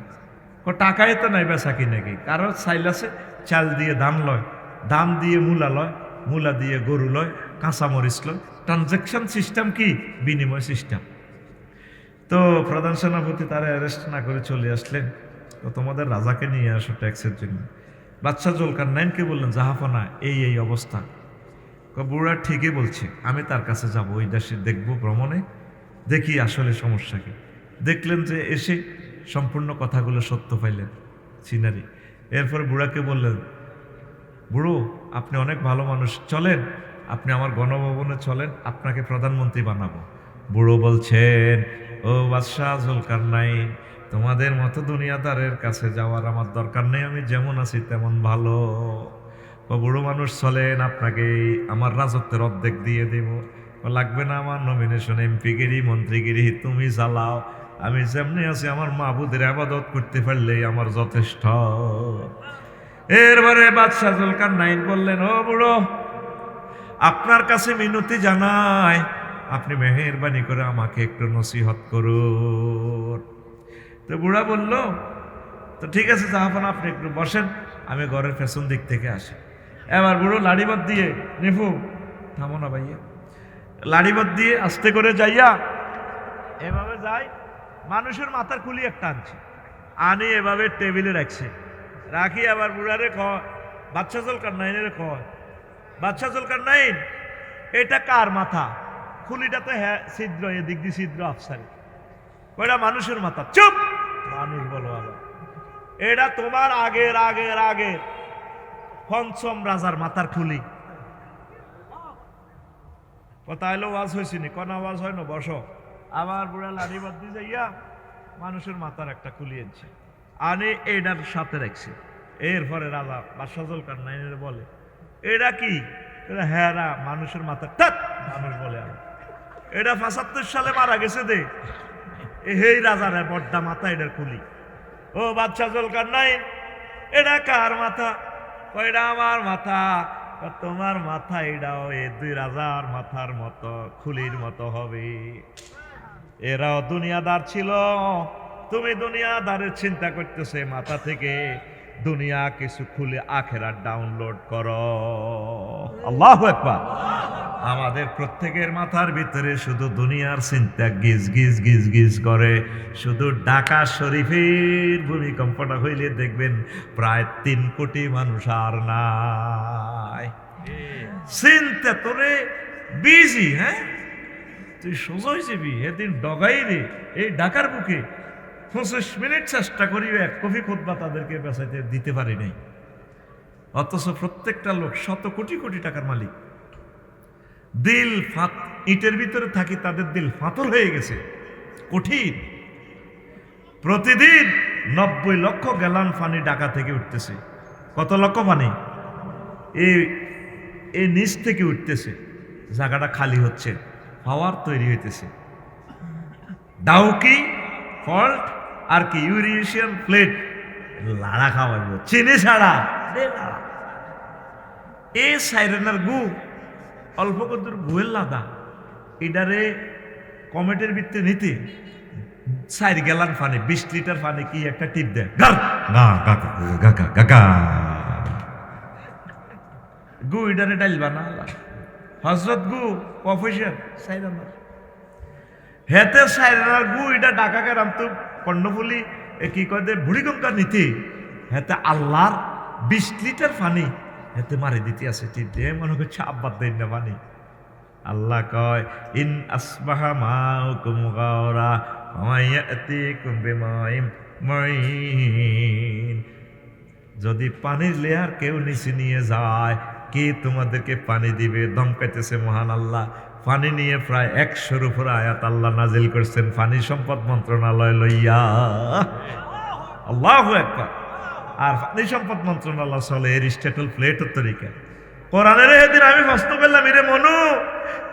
টাকায় তো নাই বেচা কিনা কি? কারো চাইল আছে, চাল দিয়ে ধান লয়, ধান দিয়ে মূলা লয়, মূলা দিয়ে গরু লয়, কাঁচামরিচ লয়। ট্রানজ্যাকশন সিস্টেম কি? বিনিময় সিস্টেম। তো প্রধান সেনাপতি তারা অ্যারেস্ট না করে চলে আসলেন, তো তোমাদের রাজাকে নিয়ে আসো ট্যাক্সের জন্য। বাদশাহ জুলকারনাইনকে বললেন, জাহাপনা এই অবস্থা। বুড়া ঠিকই বলছে, আমি তার কাছে যাব, ওই দেশে দেখবো ভ্রমণে, দেখি আসলে সমস্যা কি। দেখলেন যে এসে সম্পূর্ণ কথাগুলো সত্য পাইলেন, সিনারি। এরপর বুড়াকে বললেন, বুড়ো আপনি অনেক ভালো মানুষ, চলেন আপনি আমার গণভবনে চলেন, আপনাকে প্রধানমন্ত্রী বানাবো। বুড়ো বলছেন, ও বাদশাহ জুলকারনাইন, তোমাদের মতো দুনিয়াদারের কাছে যাওয়ার আমার দরকার নেই, আমি যেমন আছি তেমন ভালো। বুড়ো মানুষ, চলেন আপনাকে আমার রাজত্বের অর্ধেক দিয়ে দেব। লাগবে না আমার নমিনেশন, এমপিগিরি মন্ত্রীগিরি তুমি চালাও, আমি যেমনি আছি আমার মাবুদের আবাদত করতে পারলেই আমার যথেষ্ট। এরপরে বাদশাহ জুলকারনাইন বললেন, ও বুড়ো, আপনার কাছে মিনতি জানাই, আপনি মেহেরবানি করে আমাকে একটু নসিহত করুন। তো বুড়া বলল, তো ঠিক আছে জাহাপনা, আপনি একটু বসেন, আমি ঘরের পেছন দিক থেকে আসি। এবার বুড়ো লাড়িবাদ দিয়ে, নিফু থামো না ভাইয়া, লাড়িবাদ দিয়ে আস্তে করে যাইয়া এভাবে যাই, মানুষের মাথার খুলি একটা আনছে, আনি এভাবে টেবিলে রাখছে, রাখি আবার বুড়ারে কয়, বাদশাহ জুলকারনাইনের কয়, বাদশাহ জুলকারনাইন এটা কার মাথা? খুলিটাতে হ্যাঁ ছিদ্র, এদিক দিয়ে ছিদ্র আফসারি। কয়টা মানুষের মাথা। চুপ, মানুষ বলো আবার। এটা তোমার আগের আগের আগের পঞ্চম রাজার মাথার খুলি। কথা হলো ওয়াজ হয়েছে নি? কোন আওয়াজ হয় না? বসো। আবার বুড়া লাড়ি বাদ দিয়ে যাইয়া মানুষের মাথার একটা খুলি এনেছে, আনে এটার সাথে রাখছে। এরপরে রাজা বাদশাহ জুলকারনাইনের বলে, এটা কি? হ্যাঁ রা মানুষের মাথা। ঠাক মানুষ বলে, আর এটা ৭৫ সালে মারা গেছে দে। এই রাজার বড্ডা মাথা, এটার খুলি। ও বাদশাহ জুলকারনাইন, এটা কার মাথা? এটা আমার মাথা। তোমার মাথা এটাও এই ২ রাজার মাথার মতো খুলির মতো হবে। এরাও দুনিয়াদার ছিল, তুমি দুনিয়াদারের চিন্তা করতেছে মাথা থেকে দুনিয়া কিছু খুলে আখেরাত ডাউনলোড করো। আল্লাহু আকবার। আমাদের প্রত্যেকের মাথার ভিতরে শুধু দুনিয়ার চিন্তা গিজ গিজ গিজ গিজ করে। শুধু ঢাকা শরীফের ভূমিকম্পটা হইলে দেখবেন প্রায় ৩ কোটি মানুষ আর নাই। চিন্তা তোরে বিজি। হ্যাঁ, তুই সোজা যাবি এদিন ডগাই রে। এই ঢাকার বুকে ২৫ মিনিট চেষ্টা করি এক কফি খুতবা তাদেরকে বেচাইতে দিতে পারি নাই। অথচ প্রত্যেকটা লোক শত কোটি কোটি টাকার মালিক। দিল ইটের ভিতরে থাকি, তাদের দিল ফাতর হয়ে গেছে, কঠিন। প্রতিদিন ৯০ লক্ষ গ্যালন পানি ঢাকা থেকে উঠতেছে। কত লক্ষ পানি? এই নিচ থেকে উঠতেছে, জায়গাটা খালি হচ্ছে, পাওয়ার তৈরি হইতেছে। ডাউকি ফল্ট আর কি ইউরেশিয়ান প্লেট লাড়া খাওয়াইব চিনি ছাড়া। এই সাইরেনার গু অল্প কত গুয়ের লাদা, এটারে কমেটের ভিত্তিতে নিতে ৪ গ্যালন পানি, ২০ লিটার পানি কি একটা টিপ দেয়, গু এটারে ডাইলবা না। হজরত গু প্রফেসর সাইরানার হেতে সাইরানার গু এটা ঢাকা গেলাম তো কর্ণফুলি কি কয় দে বুড়িগঙ্গা নিতে হেতে আল্লাহর ২০ লিটার পানি হেতে মারি দিতে আছে। টিপ দিয়ে মনে করছে আব্বাদ দেন না পানি। আল্লাহ কয় ইন আসবাহা মাউকুম গাওরা ওয়ায়াতিকুম বিমাইম মাইন। যদি পানির লেয়ার কেউ নিচে নিয়ে যায়, কে তোমাদেরকে পানি দিবে? ধমকাইতেছে মহান আল্লাহ। পানি নিয়ে প্রায় ১০০-র উপর আয়াত আল্লাহ নাজিল করছেন পানি সম্পদ মন্ত্রণালয় লইয়া। আল্লাহু আকবার। আর পানি সম্পদ মন্ত্রণালয় চলে এরিস্টটল প্লেটের তরিকা। কোরআনের এদিন আমি প্রশ্ন করলাম, এরে মনু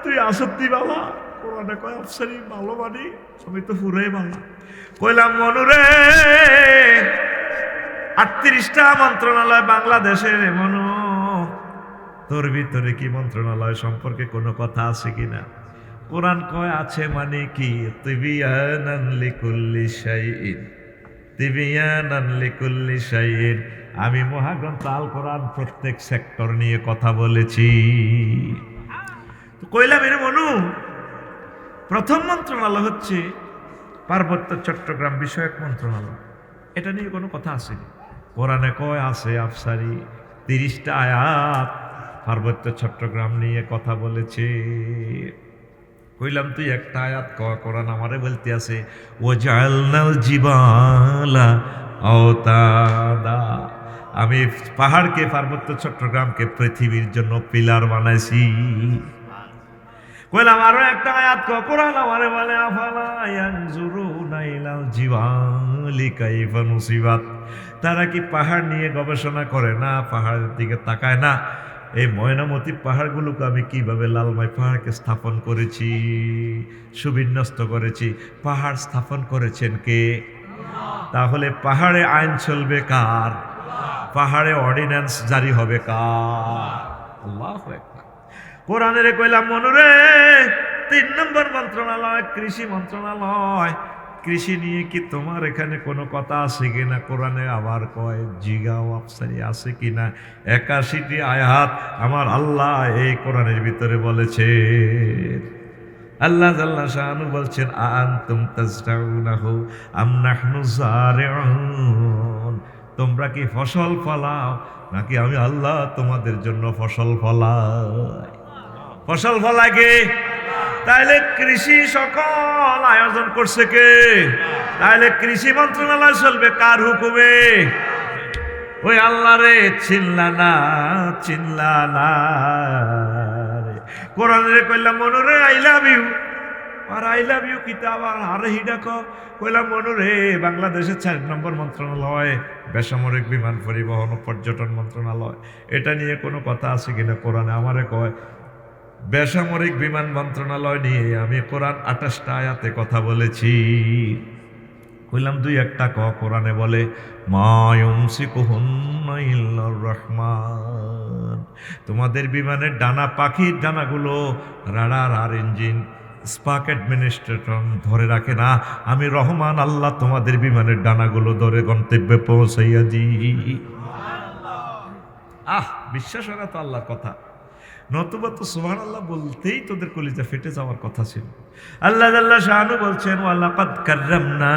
তুই আসত্তি বালা? কোরআনে কয় আফসারি ভালো মানি, আমি তো পুরাই বালা। কইলাম মনু রে ৩৮টা মন্ত্রণালয় বাংলাদেশের, মনু তোর ভিতরে কি মন্ত্রণালয় সম্পর্কে কোনো কথা আছে কিনা? কোরআন কয় আছে মানে কি? তিবিয়ানান লিকুল্লি শাইইন, তিবিয়ানান লিকুল্লি শাইইন। আমি মহাগ্রন্থ আল কোরআন প্রত্যেক সেক্টর নিয়ে কথা বলেছি। তো কইলাম এর মনু, প্রথম মন্ত্রণালয় হচ্ছে পার্বত্য চট্টগ্রাম বিষয়ক মন্ত্রণালয়, এটা নিয়ে কোনো কথা আছে? কোরআনে কয় আছে আফসারি ৩০টা আয়াত পার্বত্য চট্টগ্রাম নিয়ে কথা বলেছে। কইলাম তুই একটা আয়াত কোরআন আমারে বলতে আছে ওয়াজআলনাল জিবালা আওতাদা। আমি পাহাড়কে, পার্বত্য চট্টগ্রামকে পৃথিবীর জন্য পিলার বানাইছি। কইলাম আরো একটা আয়াত কোরআন আমারে বলে আফালা ইয়ানজুরুনা ইলাল জিবালি কাইফা নুসিবাত। তারা কি পাহাড় নিয়ে গবেষণা করে না? পাহাড়ের দিকে তাকায় না? এই ময়নামতি পাহাড়গুলোকে আমি কিভাবে লালমাই পাহাড়কে স্থাপন করেছি, সুবিন্যস্ত করেছি। পাহাড় স্থাপন করেছেন কে? তাহলে পাহাড়ে আইন চলবে কার? পাহাড়ে অর্ডিন্যান্স জারি হবে কার? আল্লাহু আকবার। কোরআনের কইলাম মনুরে ৩ নম্বর মন্ত্রণালয় কৃষি মন্ত্রণালয়। কৃষি নিয়ে কি তোমার এখানে কোনো কথা আছে কিনা? কোরআনে আবার কয় জিগাও আফসারি আছে কিনা। ৮১টি আয়াত আমার আল্লাহ এই কোরআনের ভিতরে বলেছে। আল্লাহ জাল্লা শাআনু বলছেন আনতুম তাজরাউনাহু আম নাহনু যারিউন। তোমরা কি ফসল ফলাও নাকি আমি আল্লাহ তোমাদের জন্য ফসল ফলাই? ফসল ফলায় কে? তাইলে কৃষি সকল আয়োজন করছে কে? তাইলে কৃষি মন্ত্রণালয় চলবে কার হুকুমে? ওই আল্লাহ রে চিনলা না রে। কোরআনে কইলাম মনুরে আই লাভ ইউ, আর আই লাভ ইউ কিতাব আর হিডা কইলাম মনুরে বাংলাদেশের 4 নম্বর মন্ত্রণালয় বেসামরিক বিমান পরিবহন ও পর্যটন মন্ত্রণালয়, এটা নিয়ে কোনো কথা আছে কিনা কোরআনে? আমারে কয় বেসামরিক বিমান মন্ত্রণালয় নিয়ে আমি কোরআন 28টা আয়াতে কথা বলেছি। কইলাম 2-1টা কোরআনে বলে মা ইউমসিকুহুন্না ইল্লার রহমান, তোমাদের বিমানের ডানা, পাখির ডানাগুলো রাডার আর ইঞ্জিন স্পার্ক অ্যাডমিনিস্ট্রেটর ধরে রাখে না, আমি রহমান আল্লাহ তোমাদের বিমানের ডানাগুলো ধরে গন্তব্যে পৌঁছাইয়া দিই। বিশ্বাস হয় না তো আল্লাহর কথা? নতুবা তো সুবহানাল্লাহ বলতেই তোদের কলিজা ফেটে যাওয়ার কথা ছিল। আল্লাহ জাল্লা শানু বলছেন ওয়ালাকাদ কাররামনা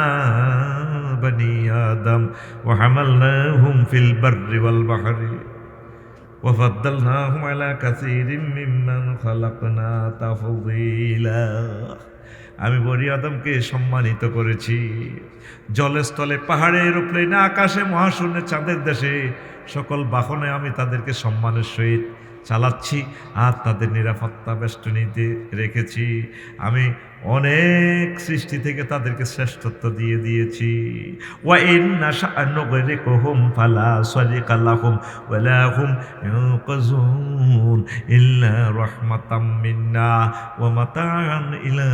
বনি আদম ওয়া হামালনাহুম ফিল বাররি ওয়াল বাহরি ওয়া ফাদ্দালনাহুম আলা কাসীরিম মিম্মান খালাকনা তাফদীলা। আমি বনি আদমকে সম্মানিত করেছি জলে স্থলে, পাহাড়ে, এরোপ্লেনে, আকাশে, মহাশূন্যে, চাঁদের দেশে, সকল বাহনে আমি তাদেরকে সম্মানের সহিত চালাচ্ছি আর তাদের নিরাপত্তা বেষ্টনীতে রেখেছি। আমি অনেক সৃষ্টি থেকে তাদেরকে শ্রেষ্ঠত্ব দিয়ে দিয়েছি। ওয়া ইন্না শা'নুগরিকুহুম ফালা সারিকা লাহুম ওয়ালা হুম ইউনকাযুন ইল্লা রাহমাতাম মিন্না ওয়া মাতাআন ইলা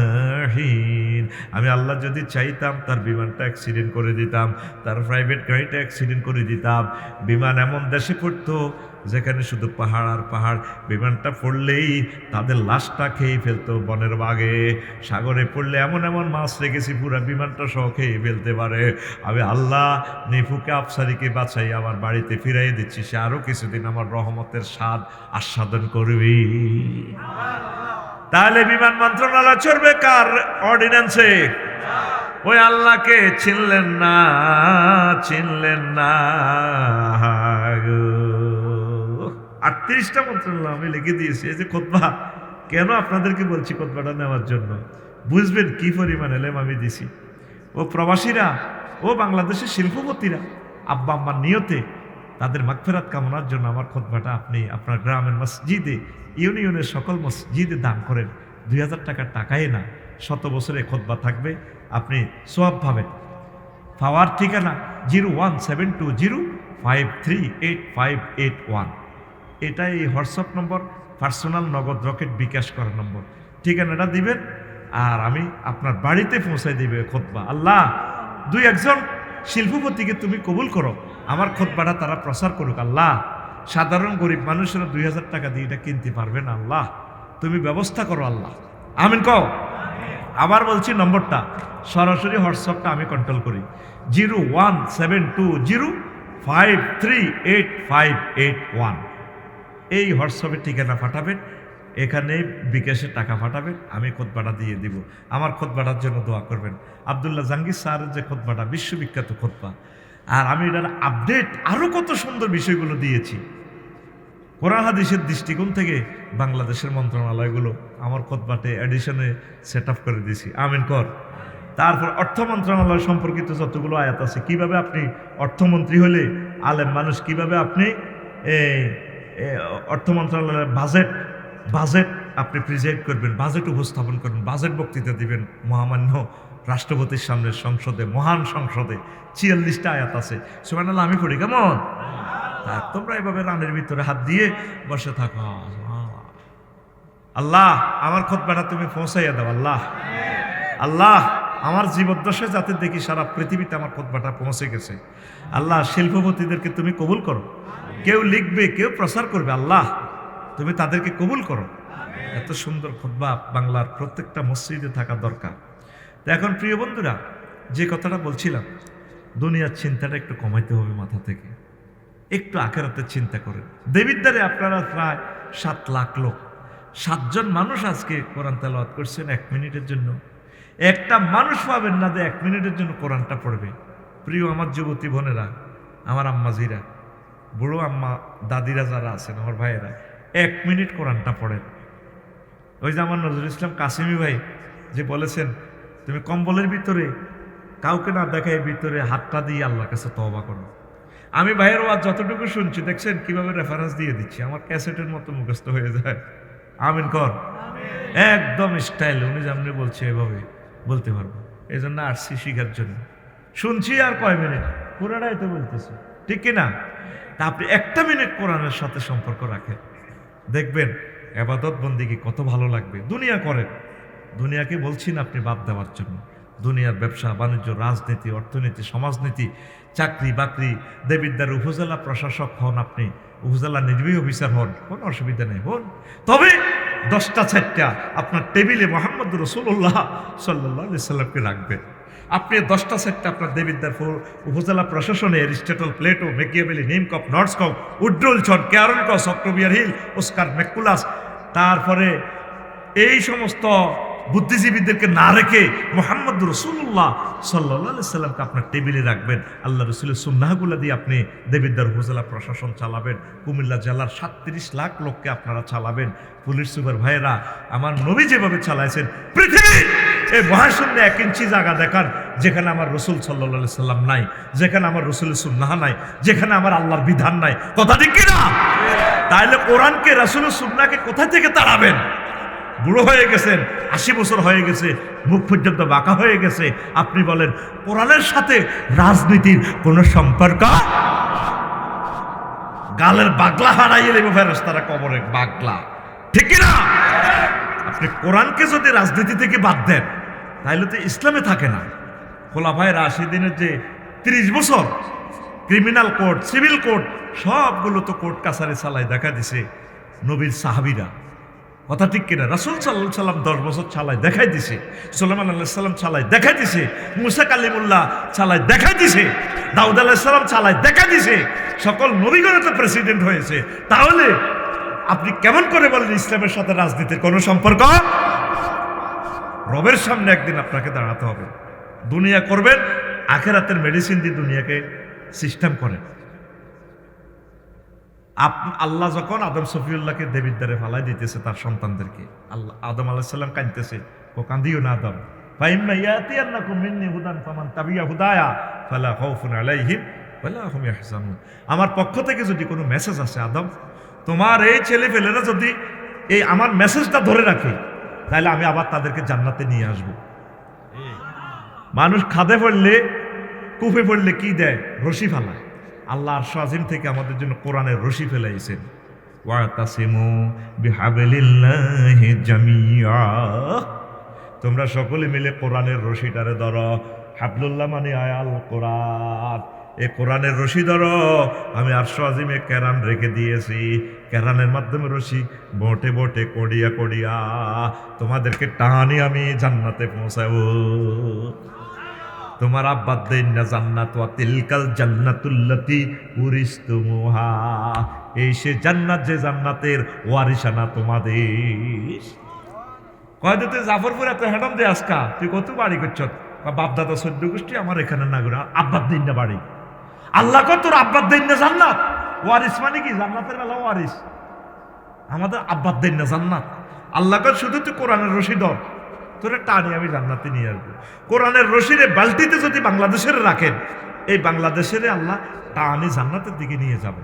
হিন। আমি আল্লাহ যদি চাইতাম তার বিমানটা অ্যাক্সিডেন্ট করে দিতাম, তার প্রাইভেট গাড়িটা অ্যাক্সিডেন্ট করে দিতাম। বিমান এমন দেশে পড়তো যেখানে শুধু পাহাড় আর পাহাড়, বিমানটা পড়লেই তাদের লাশটা খেয়ে ফেলতো বনের বাঘে। সাগরে পড়লে এমন এমন মাছ রেখেছি পুরা বিমানটা সহ খেয়ে ফেলতে পারে। আমি আল্লাহ নিফুকে আফসারিকে বাঁচাই আমার বাড়িতে ফিরাই দিচ্ছি, সে আরো কিছুদিন আমার রহমতের স্বাদ আস্বাদন করবি। তাহলে বিমান মন্ত্রণালয় চলবে কার অর্ডিন্যান্সে? ওই আল্লাহকে চিনলেন না 38টা মন্ত্রণালয় আমি লিখে দিয়েছি। এই যে খুতবা, কেন আপনাদেরকে বলছি খুতবাটা নেওয়ার জন্য, বুঝবেন কি পরিমাণ এলেম আমি দিছি। ও প্রবাসীরা, ও বাংলাদেশের শিল্পপতিরা, আব্বা আম্মার নিয়তে তাদের মাগফিরাত কামনার জন্য আমার খুতবাটা আপনি আপনার গ্রামের মসজিদে, ইউনিয়নের সকল মসজিদে দান করেন। 2000 টাকার টাকাই না, 100 বছরে খুতবা থাকবে, আপনি সওয়াব পাবেন। পাওয়ার ঠিকানা 01720538581। এটা এই হোয়াটসঅ্যাপ নম্বর, পার্সোনাল নগদ রকেট বিকাশ করার নম্বর। ঠিকানাটা দিবেন আর আমি আপনার বাড়িতে পৌঁছাই দিবে খুতবা। আল্লাহ 2-1জন শিল্পপতিকে তুমি কবুল করো, আমার খুতবাটা তারা প্রচার করুক। আল্লাহ সাধারণ গরিব মানুষেরা 2000 টাকা দিয়ে এটা কিনতে পারবে না, আল্লাহ তুমি ব্যবস্থা করো আল্লাহ। আমিন কও। আবার বলছি নম্বরটা, সরাসরি হোয়াটসঅ্যাপটা আমি কন্ট্রোল করি, 01720538581। এই হোয়াটসঅ্যাপের ঠিকানা পাঠাবেন, এখানে বিকাশের টাকা পাঠাবেন, আমি খুতবাটা দিয়ে দিব। আমার খুতবাটার জন্য দোয়া করবেন। আব্দুল্লাহ জাহাঙ্গীর স্যারের যে খুতবাটা বিশ্ববিখ্যাত খুতবা, আর আমি এটার আপডেট আরও কত সুন্দর বিষয়গুলো দিয়েছি কোরআন হাদিসের দৃষ্টিকোণ থেকে। বাংলাদেশের মন্ত্রণালয়গুলো আমার খুতবাতে এডিশনে সেট আপ করে দিয়েছি। আমিন কর। তারপর অর্থ মন্ত্রণালয় সম্পর্কিত যতগুলো আয়াত আছে, কিভাবে আপনি অর্থমন্ত্রী হলে আলেম মানুষ, কিভাবে আপনি অর্থ মন্ত্রণালয়ের বাজেট আপনি প্রেজেন্ট করবেন, বাজেট উপস্থাপন করবেন, বাজেট বক্তৃতা দিবেন মহামান্য রাষ্ট্রপতির সামনে সংসদে, মহান সংসদে। 46টা আয়াত আছে। সুবহানাল্লাহ আমি পড়ি কেমন? তোমরা এভাবে রানের ভিতরে হাত দিয়ে বসে থাকো। আল্লাহ আমার খুতবাটা তুমি পৌঁছাইয়া দাও। আল্লাহ আমার জীবদ্দশায় যাতে দেখি সারা পৃথিবীতে আমার খুতবাটা পৌঁছে গেছে। আল্লাহ শিল্পপতিদেরকে তুমি কবুল করো, কেউ লিখবে, কেউ প্রচার করবে, আল্লাহ তুমি তাদেরকে কবুল করো। এত সুন্দর খুতবা বাংলার প্রত্যেকটা মসজিদে থাকা দরকার। তো এখন প্রিয় বন্ধুরা, যে কথাটা বলছিলাম, দুনিয়ার চিন্তাটা একটু কমাইতে হবে মাথা থেকে, একটু আখিরাতের চিন্তা করেন। দেবিদ্বারে আপনারা প্রায় 7 লাখ লোক, 7 জন মানুষ আজকে কোরআন তেলাওয়াত করছেন 1 মিনিটের জন্য। একটা মানুষ পাবেন না যে 1 মিনিটের জন্য কোরআনটা পড়বে। প্রিয় আমার যুবতী বোনেরা, আমার আম্মাজিরা, বুড়ো আম্মা দাদিরা যারা আছেন, আমার ভাইয়েরা, 1 মিনিট কোরআনটা পড়েন। ওই যে আমার নজরুল ইসলাম কাসিমি ভাই যে বলেছেন, তুমি কম্বলের ভিতরে কাউকে না দেখায় ভিতরে হাতটা দিয়ে আল্লাহর কাছে তওবা করো। আমি ভাইয়ের ওয়াজ যতটুকু শুনছি দেখছেন কিভাবে রেফারেন্স দিয়ে দিচ্ছি, আমার ক্যাসেটের মতো মুখস্থ হয়ে যায়। আমিন কর, একদম স্টাইল, উনি যেমনি বলছে এভাবে বলতে পারবো। এই জন্য আসছি শিখার জন্য। শুনছি আর কয় মিনিট, পুরাটাই তো বলতেছি, ঠিক কিনা? তা আপনি একটা মিনিট কোরআনের সাথে সম্পর্ক রাখেন, দেখবেন এবাদত বন্দিগি কত ভালো লাগবে। দুনিয়া করেন, দুনিয়াকে বলছি না আপনি বাদ দেওয়ার জন্য। দুনিয়ার ব্যবসা বাণিজ্য, রাজনীতি, অর্থনীতি, সমাজনীতি, চাকরি বাকরি, দেবিদ্যার উপজেলা প্রশাসক হন, আপনি উপজেলা নির্বাহী অফিসার হন, কোনো অসুবিধা নেই, হন। তবে 10টা 4টা আপনার টেবিলে মোহাম্মদ রাসূলুল্লাহ সাল্লাল্লাহু আলাইহি সাল্লামকে রাখবেন। আপনি 10টা 4টা আপনার দেবিদ্যার উপজেলা প্রশাসনে এরিস্টটল, প্লেটো, মেকিয়াভেলি, নিমকপ, নর্সকপ, উড্রোলছন, কেয়ারনক, সক্রবিয়ার হিল, ওস্কার ম্যাকুলাস, তারপরে এই সমস্ত বুদ্ধিজীবীদেরকে না রেখে মোহাম্মদ রাসূলুল্লাহ সাল্লাল্লাহু আলাইহি সাল্লামকে আপনার টেবিলে রাখবেন। আল্লাহ রসুলের সুন্নাহগুলো দিয়ে আপনি দেবিদ্যার উপজেলা প্রশাসন চালাবেন। কুমিল্লা জেলার 37 লাখ লোককে আপনারা চালাবেন। পুলিশ সুপার ভাইয়েরা, আমার নবী যেভাবে চালাইছেন, পৃথিবীর এই মহাশূন্যে 1 ইঞ্চি জায়গা দেখান যেখানে আমার রসুল সাল্লাল্লাহু আলাইহি সাল্লাম নাই, যেখানে আমার রসুলের সুন্নাহ নাই, যেখানে আমার আল্লাহর বিধান নাই। কথা ঠিক কিনা? তাইলে কোরআনকে, রাসূলের সুন্নাহকে কোথা থেকে তাড়াবেন? বুড়ো হয়ে গেছেন, 80 বছর হয়ে গেছে, মুখ পর্যন্ত বাঁকা হয়ে গেছে, আপনি বলেন কোরআনের সাথে রাজনীতির কোনো সম্পর্ক? গালের বাগলা হারাইয়ে দেবে ফেরেশতারা কবরে, বাগলা, ঠিক না? আপনি কোরআনকে যদি রাজনীতি থেকে বাদ দেন তাহলে তো ইসলামে থাকে না। খোলাফায়ে রাশিদিনের যে 30 বছর ক্রিমিনাল কোর্ট, সিভিল কোর্ট, সবগুলো তো কোর্ট কাছারি চালায় দেখা দিছে নবীর সাহাবীরা। কথা ঠিক কিনা? রাসূল সাল্লাল্লাহু আলাইহি সাল্লাম 10 বছর চালায় দেখাই দিছে, সুলাইমান আলাইহিস সালাম চালায় দেখাই দিছে, মুসা কালিমুল্লাহ চালায় দেখাই দিছে, দাউদ আলাইহিস সালাম চালায় দেখাই দিছে, সকল নবীগণ তো প্রেসিডেন্ট হয়েছে। তাহলে আপনি কেমন করে বলেন ইসলামের সাথে রাজনীতির কোনো সম্পর্ক? রবের সামনে একদিন আপনাকে দাঁড়াতে হবে। দুনিয়া করবেন, আখিরাতের মেডিসিন দিয়ে দুনিয়াকে সিস্টেম করেন। আল্লাহ যখন আদম সফিউল্লাহকে দেবিদ্বারে ফালাই দিতেছে তার সন্তানদেরকে, আল্লাহ আদম আলাইহিস সালাম কাঁদতেছে, ও কান্দিও না আদম, ফাইম্মা ইয়াতিয়ান্নাকুম মিন্নি হুদান ফামান তাবিয়া হুদায়া ফালা খাউফুন আলাইহিম ওয়ালা হুম ইয়াহজানুন। আমার পক্ষ থেকে যদি কোনো মেসেজ আসে আদম, তোমার এই ছেলে ফেলেরা যদি এই আমার মেসেজটা ধরে রাখে তাহলে আমি আবার তাদেরকে জান্নাতে নিয়ে আসব। মানুষ খাদে পড়লে, কুফে পড়লে কি দেয়? রশি ফালায়। আল্লাহ আরশ আজিম থেকে আমাদের জন্য কোরআনের রশি ফেলাইছেন। ওয়াতাসিমু বিহাবলিল্লাহি জামিয়া, তোমরা সকলে মিলে কোরআনের রশিটারে ধরো। হাবলুল্লাহ মানে আয়াল কোরআন, এই কোরআনের রশি ধরো। আমি আরশ আজিমে কেরান রেখে দিয়েছি, কেরানের মাধ্যমে রশি বটে বটে কড়িয়া কড়িয়া তোমাদেরকে টানি আমি জান্নাতে পৌঁছাবো। তোমার আব্বার দেন না জান্নাত, ওয়া তিলকাল জান্নাতুল্লাতি উরিসতুমুহা, এই সে জান্নাত যে জান্নাতের ওয়ারিসানা তোমাদের। কয় তুই জাফরপুর এত হেডম দে আজকা, তুই কত বাড়ি করছ? বাপদাদা 14 গোষ্ঠী আমার এখানে না করে, আব্বার দেন না বাড়ি। আল্লাহ কয় তোর আব্বার দেন না জান্নাত। ওয়ারিস মানে কি? জান্নাতের বেলা ওয়ারিস, আমাদের আব্বার দেন না জান্নাত। আল্লাহ কয় শুধু তুই কোরআনের রশি ধর, তোরে টানি আমি জান্নাতে নিয়ে আসবো। কোরআনের রশিরে বালতিতে যদি বাংলাদেশের রাখেন, এই বাংলাদেশের আল্লাহ টানি জান্নাতের দিকে নিয়ে যাবে।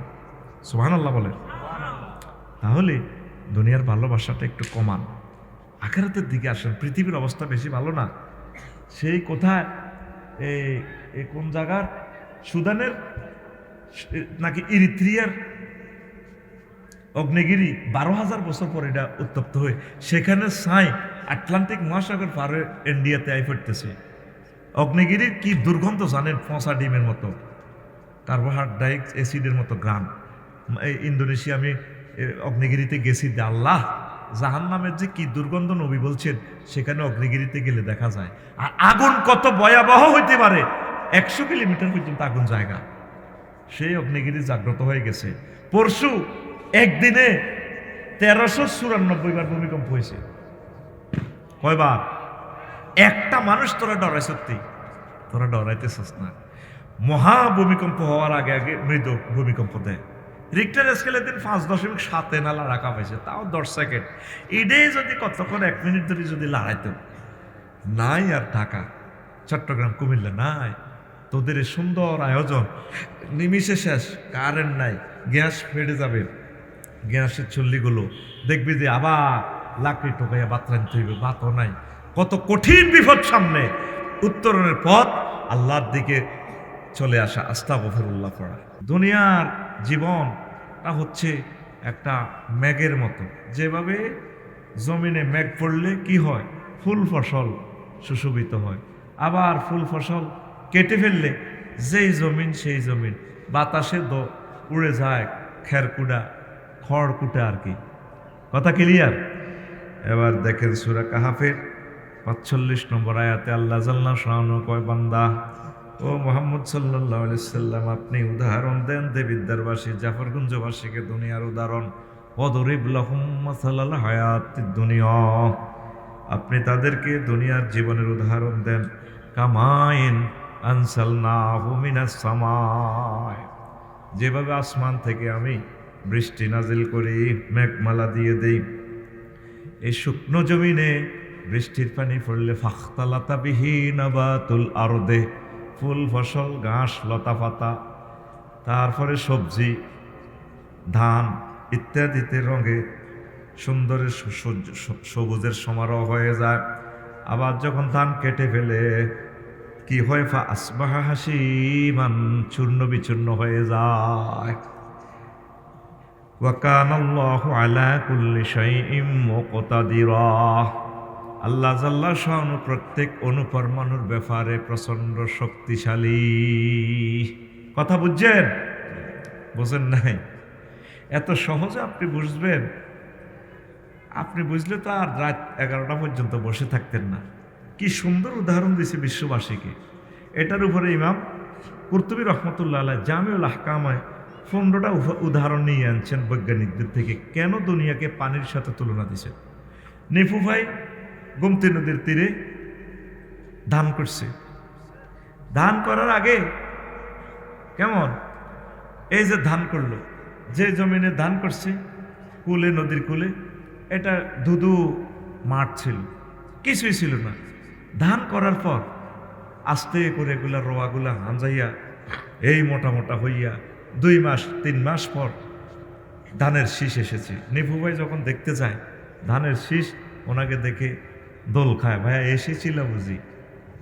সুবহানাল্লাহ বলেন। তাহলে দুনিয়ার ভালোবাসাটা একটু কমান, আখিরাতের দিকে আসেন। পৃথিবীর অবস্থা বেশি ভালো না। সেই কোথায় এই কোন জায়গার, সুদানের নাকি ইরিত্রিয়ার অগ্নিগিরি 12,000 বছর পর এটা উত্তপ্ত হয়ে সেখানে ছাই আটলান্টিক মহাসাগর পার হয়ে ইন্ডিয়াতে আই পড়তেছে। অগ্নিগিরির কি দুর্গন্ধ জানেন? পচা ডিমের মতো, কার্বোহাইড্রাইক অ্যাসিডের মতো গ্রাম। এই ইন্দোনেশিয়া আমি অগ্নিগিরিতে গেছি, আল্লাহ জাহান নামের যে কি দুর্গন্ধ নবী বলছেন, সেখানে অগ্নিগিরিতে গেলে দেখা যায়। আর আগুন কত ভয়াবহ হইতে পারে, 100 কিলোমিটার পর্যন্ত আগুন জায়গা। সেই অগ্নিগিরি জাগ্রত হয়ে গেছে। পরশু একদিনে 1394 বার ভূমিকম্প হয়েছে। কয়বার? একটা মানুষ তোরা ডরাই, সত্যি তোরা ডরাইতেছিস না। মহা ভূমিকম্প হওয়ার আগে আগে মৃদু ভূমিকম্প দেয়। রিক্টার স্কেলের দিন 5.7 না লাড়া কামাইছে, তাও 10 সেকেন্ড। এটাই যদি কতক্ষণ 1 মিনিট ধরে যদি লাড়াইতো, নাই আর ঢাকা, চট্টগ্রাম, কুমিল্লা নাই। তোদের এই সুন্দর আয়োজন নিমিষে শেষ, কারেন্ট নাই, গ্যাস ফেটে যাবে, গ্যাসের চুল্লিগুলো দেখবি যে আবার লাকড়ি টোকাইয়া ভাত রাঁধতে হইবে, ভাতও নাই। কত কঠিন বিপদ সামনে, উত্তরণের পথ আল্লাহর দিকে চলে আসা, আস্তাগফিরুল্লাহ পড়া। দুনিয়ার জীবনটা হচ্ছে একটা মেঘের মতো, যেভাবে জমিনে মেঘ পড়লে কি হয়, ফুল ফসল সুশোভিত হয়, আবার ফুল ফসল কেটে ফেললে যেই জমিন সেই জমিন বাতাসে উড়ে যায় খেরকুটা, খড়কুটা আর কি। কথা ক্লিয়ার? এবার দেখেন সূরা কাহাফের 45 নম্বর আয়াতে আল্লাহ জাল্লা শাআনহু কয়, বান্দা ও মুহাম্মদ সাল্লাল্লাহু আলাইহি সাল্লাম, আপনি উদাহরণ দেন দেবিদ্দারবাসী জাফরগঞ্জবাসীকে দুনিয়ার উদাহরণ। ওয়াদরিব লাহুম মাসালাল হায়াতিদ দুনিয়া, আপনি তাদেরকে দুনিয়ার জীবনের উদাহরণ দেন। কামাইন আনসালনাহু মিনাস সামাই, যেভাবে আসমান থেকে আমি বৃষ্টি নাজিল করি, মেঘমালা দিয়ে দেই, এই শুকনো জমিনে বৃষ্টির পানি পড়লে ফাখতালাতা বিহি নাবাতুল আরদে, ফুল ফসল ঘাস লতা পাতা, তারপরে সবজি ধান ইত্যাদিতে রঙে সুন্দরের সবুজের সমারোহ হয়ে যায়। আবার যখন ধান কেটে ফেলে কি হয়, ফা আসবাহা হাসিমান, চূর্ণ বিচূর্ণ হয়ে যায়। ওয়া কানাল্লাহু আলা কুল্লি শাইইন মুকতাদিরা, আল্লাহ জাল্লা শাআনহু প্রত্যেক অনুপরমাণুর ব্যাপারে প্রচন্ড শক্তিশালী। কথা বুঝছেন? বুঝেন নাই? এত সহজে আপনি বুঝবেন, আপনি বুঝলে তো আর রাত 11টা পর্যন্ত বসে থাকতেন না। কি সুন্দর উদাহরণ দিয়েছে বিশ্ববাসীকে। এটার উপরে ইমাম কুরতুবী রহমতুল্লাহ আলাইহি জামিউল আহকামায় 15টা উদাহরণ নিয়ে আনছেন বৈজ্ঞানিকদের থেকে, কেন দুনিয়াকে পানির সাথে তুলনা দিয়েছেন। নিপু ভাই গোমতী নদীর তীরে ধান করছে, ধান করার আগে কেমন, এই যে ধান করলো, যে জমিনে ধান করছে কুলে, নদীর কুলে, এটা ধুধু মাঠ ছিল, কিছুই ছিল না। ধান করার পর আস্তে করে এগুলা রোয়াগুলা হাঁজাইয়া এই মোটা মোটা হইয়া 2 মাস 3 মাস পর ধানের শীষ এসেছে। নিপু ভাই যখন দেখতে যায় ধানের শীষ, ওনাকে দেখে দোল খায়, ভাইয়া এসেছিল বুঝি,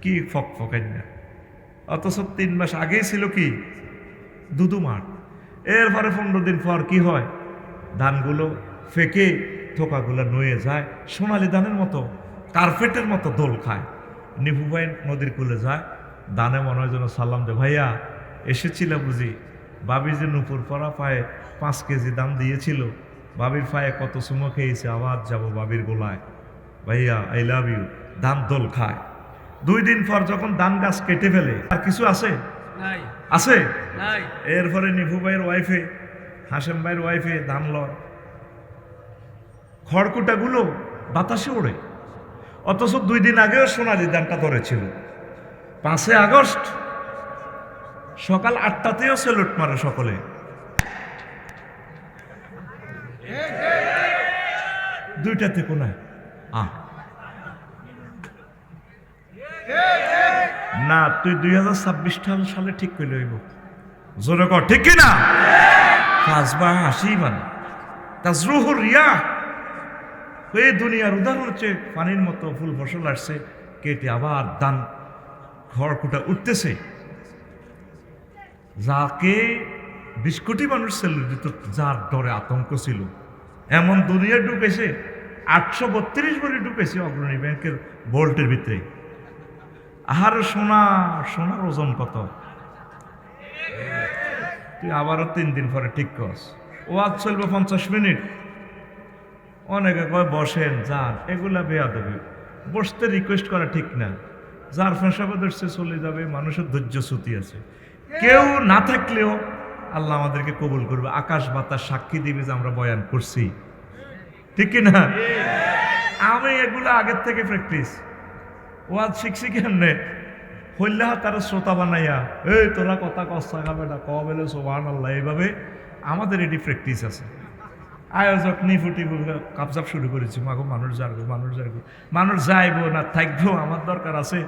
কি ফক ফকাই না, অথচ 3 মাস আগেই ছিল কি দুধু মাঠ। এরপরে 15 দিন পর কি হয়, ধানগুলো ফেকে থোকাগুলো নুয়ে যায়, সোনালি ধানের মতো কার্পেটের মতো দোল খায়। নিপু ভাই নদীর কুলে যায়, দানে মনে হয় যেন সালাম দে, ভাইয়া এসেছিল বুঝি, বাবি যে নুপুর পরা পায়ে 5 কেজি দাম দিয়েছিল, বাবির পায়ে কত সুমো খেয়েছে, আবার যাব বাবির গোলায়, ভাইয়া আই লাভ ইউ। ধান দোল খায়। 2 দিন পর যখন ধান গাছ কেটে ফেলে, আর কিছু আছে আছে? এরপরে নিপু ভাইয়ের ওয়াইফে, হাসেম ভাইয়ের ওয়াইফে ধান লয়, খড়কুটাগুলো বাতাসে ওড়ে, অথচ 2 দিন আগেও সোনালি ধানটা ধরেছিল। 5 আগস্ট সকাল 8টাতেও সেলুট মারে সকলে। দুইটাতে কোনায় না, তুই 2026 সালে ঠিক করলে হইব, জোরে কর ঠিক কিনা? ফাসবা হাসি মানে তাজরুহুর রিয়াহ, এই দুনিয়ার উদাহরণ হচ্ছে পানির মতো ফুল ফসল আসছে, কেটে আবার ধান খড়কুটা উঠতেছে। যাকে 20 কোটি মানুষ সেলুট দিত, যার ডরে আতঙ্ক ছিল, এমন দুনিয়া ঢুকেছে 832 ভরি ঢুকেছে অগ্রণী ব্যাংকের ভোল্টের ভিতরে। আর সোনার ওজন কত? তুই আবারও 3 দিন পরে ঠিক করস, ওয়াজ চলবে 50 মিনিট। অনেকে কয় বসেন, যার এগুলা বেয়াদবি, বসতে রিকোয়েস্ট করা ঠিক না। যার ফেঁসাবে ধরছে চলে যাবে, মানুষের ধৈর্য শ্রুতি আছে। কেউ না থাকলেও আল্লাহ আমাদেরকে কবুল করবে, আকাশ বাতাস সাক্ষী দিবে যে আমরা বয়ান করছি, ঠিক কিনা? আমি এগুলো আগের থেকে প্র্যাকটিস, ওয়াজ শিখছি কেমনে, হইল্লাহ তারা শ্রোতা বানাইয়া, এই তোরা কথা কস্তা খাবে না, ক বেলে সুবহানাল্লাহ, এইভাবে আমাদের এটি প্র্যাকটিস আছে। আয়োজক নিফুটি কাপজাপ শুরু করেছি, মাগো মানুষ যাবো, মানুষ যাইবো না থাকবো, আমার দরকার আছে।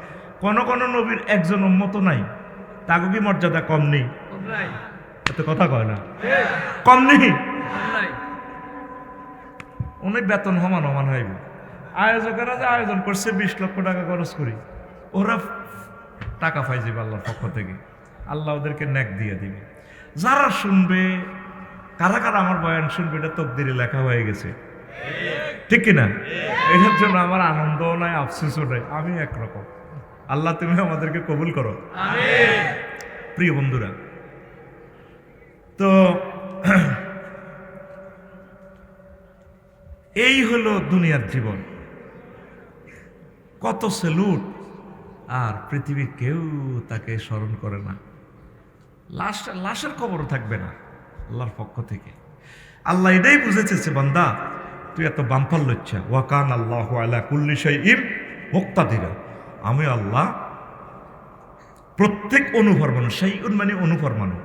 কোন কোন নবীর একজন উম্মত নাই, তাকে কি মর্যাদা কম নেই? এত কথা কয় না, কম নেই। উনি বেতন সমান সমান হইব। আয়োজকেরা যে আয়োজন করছে 20 লক্ষ টাকা খরচ করি, ওরা টাকা পাই যাবে আল্লাহর পক্ষ থেকে, আল্লাহ ওদেরকে নেক দিয়ে দিবে। যারা শুনবে, কারা কারা আমার বয়ান শুনবে, এটা তকদিরে লেখা হয়ে গেছে, ঠিক কিনা? এটার জন্য আমার আনন্দও নাই, আফসোসও নাই, আমি একরকম। আল্লাহ তুমি আমাদেরকে কবুল করো, প্রিয় বন্ধুরা। তো এই হলো দুনিয়ার জীবন। কত সেলুট, আর পৃথিবীর কেউ তাকে স্মরণ করে না। লাশের কবরও থাকবে না আল্লাহর পক্ষ থেকে। আল্লাহ এটাই বুঝেছে, বান্দা তুই এত বাম্পার লচ্ছা, ওয়াকান আল্লাহ আলা কুল্লি শাইইন মুক্তাদিরা। আমি আল্লাহ প্রত্যেক অনুপরমাণু, শাইউন মানে অনুপরমাণু,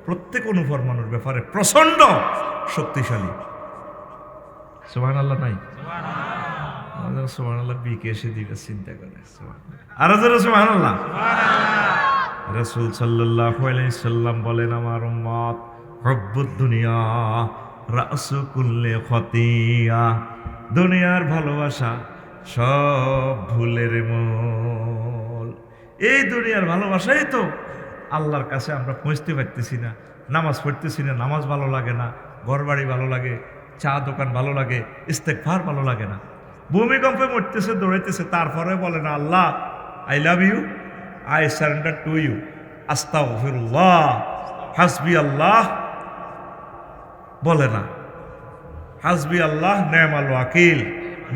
প্রত্যেক অনুপরমাণুর ব্যাপারে প্রচন্ড শক্তিশালী। সুবহানাল্লাহ নাই? সুবহানাল্লাহ বিকে এসে দিবে, চিন্তা করে। আর যারা সুবহানাল্লাহ। রাসূল সাল্লাল্লাহু আলাইহি সাল্লাম বলেন, আমার উম্মত হুব্বুদ দুনিয়া রাসু কুল্লি খতিয়া। দুনিয়ার ভালোবাসা সব ভুলের মূল। এই দুনিয়ার ভালোবাসাই তো আল্লাহর কাছে আমরা পৌঁছতে পারতেছি না। নামাজ পড়তেছি না, নামাজ ভালো লাগে না, ঘরবাড়ি ভালো লাগে, চা দোকান ভালো লাগে, ইস্তেগফার ভালো লাগে না। ভূমিকম্পে মরতেছে, দৌড়াইতেছে, তারপরে বলে না Allah I love you, I surrender to you, আস্তাগফিরুল্লাহ, হাসবি আল্লাহ বলে না। হাসবি আল্লাহ নেমাল ওয়াকিল,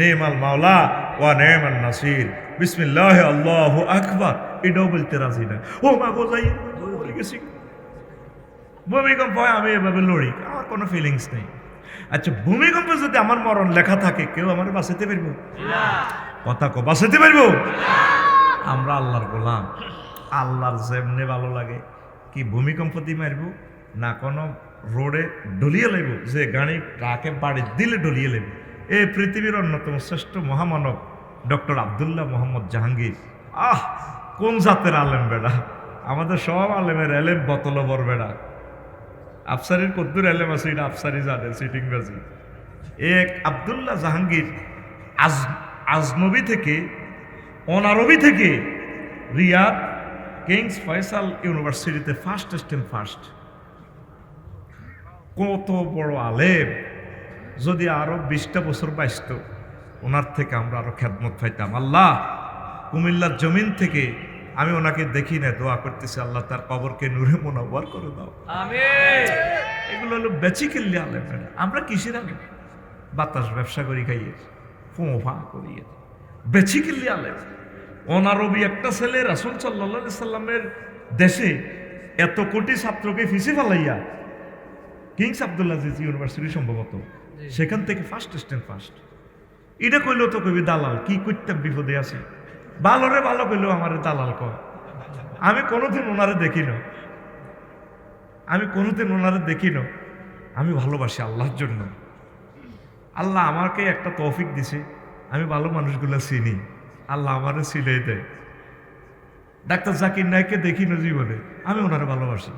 নেমাল মাওলা ওয়া নেমাল নাসির, বিসমিল্লাহ আল্লাহু আকবার, এটাও বলতে রাজি না। ও মা গো যাই বলে গেছি। ভূমিকম্প হয়, আমি এভাবে লড়ি, আমার কোনো ফিলিংস নেই। আচ্ছা, ভূমিকম্পে যদি আমার মরণ লেখা থাকে, কেউ আমার বাঁচাতে পারবো? কথা কো, বাঁচাতে পারবো? আমরা আল্লাহর গোলাম। আল্লাহর যেমনে ভালো লাগে, কি ভূমিকম্প দিয়ে মারবো না কোনো রোডে ডলিয়ে লাগবো, যে গাড়ি ট্রাকে বাড়ি দিলে ডলিয়ে লাগবে। এই পৃথিবীর অন্যতম শ্রেষ্ঠ মহামানব ডক্টর আব্দুল্লাহ মোহাম্মদ জাহাঙ্গীর, কোন জাতের আলেম বেড়া! আমাদের সব আলেমের এলেম বতলবর বেড়া। আফসারির কদ্দুর এলেম আছে, এটা আফসারি জানে, সিটিং বাজি। এক আব্দুল্লাহ জাহাঙ্গীর আজনবী থেকে, অনারবি থেকে রিয়াদ কিংস ফয়সাল ইউনিভার্সিটিতে ফার্স্ট। কত বড় আলেম! যদি আরো 20টা বছর বাঁচত, ওনার থেকে আমরা আরো খেদমত পাইতাম। আল্লাহ, কুমিল্লার জমিন থেকে আমি ওনাকে দেখি না, দোয়া করতেছি আল্লাহ তার কবরকে নূরে মুনাওয়ার করে দাও, আমিন। এগুলো হলো বেচিকেলি আলেম। আমরা কিসের আলেম? বাতাস ব্যবসা করি, খাইয়ে ফোঁফা করিয়ে, বেচিকেলি আলেম। অনারবি একটা ছেলে রাসূল সাল্লাল্লাহু আলাইহি সাল্লামের দেশে এত কোটি ছাত্রকে ফিসে ফেলাইয়া, কিংস আব্দুল্লাহ ইউনিভার্সিটি সম্ভবত, সেখান থেকে ফার্স্ট। এটা কইলেও তো কবি দালাল, কি করতাম বিপদে আছে। ভালোরে ভালো কইলেও আমার দালাল কয়। আমি কোনোদিন ওনারে দেখি না, আমি ভালোবাসি আল্লাহর জন্য। আল্লাহ আমাকে একটা তৌফিক দিছে, আমি ভালো মানুষগুলো চিনি, আল্লাহ আমারে চিনেই দেয়। ডাক্তার জাকির নায়ককে দেখি না জীবনে, আমি ওনারে ভালোবাসি।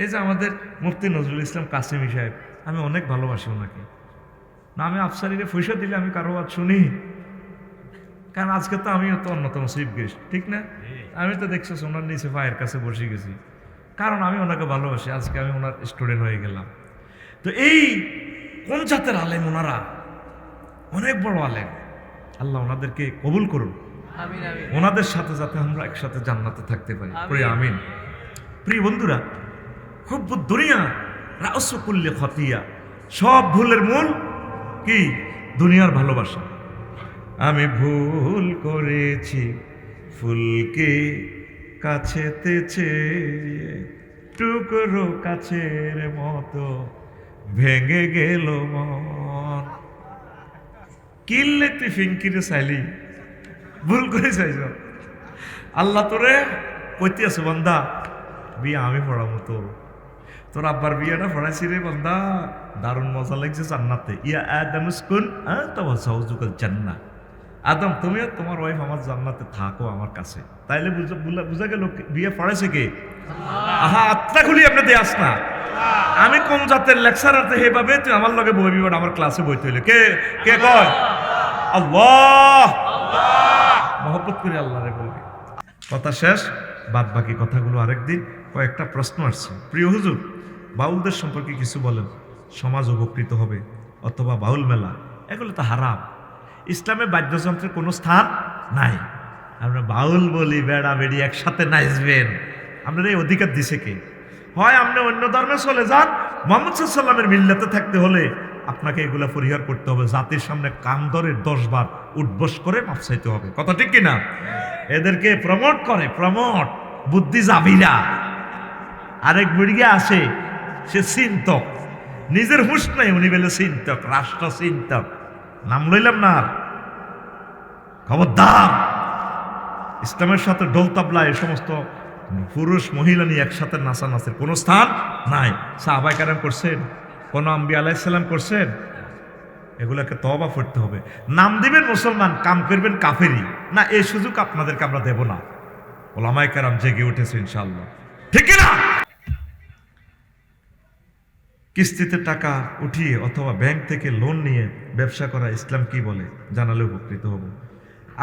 এই যে আমাদের মুফতি নজরুল ইসলাম কাসেমি সাহেব, আমি অনেক ভালোবাসি ওনাকে। না, আমি আফসারিরে পয়সা দিলে আমি কারো বাদ শুনি, কারণ আজকে তো আমিও তো অন্যতম চিফ গেস্ট, ঠিক না? আমি তো দেখছি ওনার নিচে পায়ের কাছে বসে গেছি, কারণ আমি ওনাকে ভালোবাসি। আজকে আমি ওনার স্টুডেন্ট হয়ে গেলাম। তো এই কোন জাতের আলেম ওনারা, অনেক বড় আলেম। আল্লাহ ওনাদেরকে কবুল করুন, ওনাদের সাথে যাতে আমরা একসাথে জান্নাতে থাকতে পারি, প্রিয় আমিন। প্রিয় বন্ধুরা, হুব্বুদ দুনিয়া রাসু কুল্লি খতিয়া, সব ভুলের মূল কি? দুনিয়ার ভালোবাসা। আমি ভুল করেছি ফুলকে কাছেতেছে, টুকরো কাছের মতো ভেঙে গেল মন। কিনলে তুই ফিঙ্কিরে চাইলি, ভুল করে চাইছ। আল্লাহ তোরে কইতে আছে, বান্দা বিয়ে আমি পড়াবো তোর, তোর আব্বার বিয়েটা পড়াইছি রে বান্দা, দারুণ মজা লাগছে জান্নাতে। ইয়া আদম উসকুন আনতা ওয়া যাওজুকাল জান্নাহ, আদম তুমিও তোমার ওয়াইফ আমার জান্নাতে থাকো আমার কাছে। তাইলে বুঝা গেল বিয়ে পড়াইছে কে? আহা, আত্মা খুলি আপনি দেয়াস না। আমি কোন জাতের লেকচারার হেভাবে তুই আমার লগে বই বিবাদ আমার ক্লাসে বই তৈলে কে কে কয়? আল্লাহ। মহব্বত করে আল্লাহ রে বলবি। কথা শেষ, বাদ বাকি কথাগুলো আরেকদিন। কয়েকটা প্রশ্ন আসছে। প্রিয় হুজুর, বাউলদের সম্পর্কে কিছু বলেন, সমাজ উপকৃত হবে, অথবা বাউল মেলা এগুলো তো হারাম। ইসলামে বাদ্যযন্ত্রের কোনো স্থান নাই। আমরা বাউল বলি, বেড়া বেড়ি একসাথে নাচবেন, আপনার এই অধিকার দিছে কে? হয় আপনি অন্য ধর্মে চলে যান, মুহাম্মদ সাল্লাল্লাহু আলাইহি ওয়াসাল্লামের মিল্লাতে থাকতে হলে আপনাকে এগুলা পরিহার করতে হবে। জাতির সামনে কান ধরে 10 বার উঠবস করে মাপ চাইতে হবে। কথা ঠিক কিনা? এদেরকে প্রমোট করে, প্রমোট বুদ্ধি জাবিরা। আরেক বুড়িয়ে আসে, সে চিন্তক, নিজের হুঁশ নাই, উনি বলে চিন্তক, রাষ্ট্র চিন্তক। নাম লইলাম না, খবরদার। ইসলামের সাথে ঢোল তাবলা এই সমস্ত পুরুষ মহিলা নিয়ে একসাথে নাচানাচির কোনো স্থান নাই। সাহাবায়ে কেরাম করছেন, কোন আম্বিয়া আলাইহিস সালাম করছেন? এগুলাকে তওবা করতে হবে। নাম দিবেন মুসলমান, কাম করবেন কাফেরি না, এই সুযোগ আপনাদেরকে আমরা দেব না। ওলামায়ে কেরাম জেগে উঠেছে ইনশাআল্লাহ, ঠিক না? কিস্তিতে টাকা উঠিয়ে অথবা ব্যাংক থেকে লোন নিয়ে ব্যবসা করা ইসলাম কি বলে জানালে উপকৃত হব।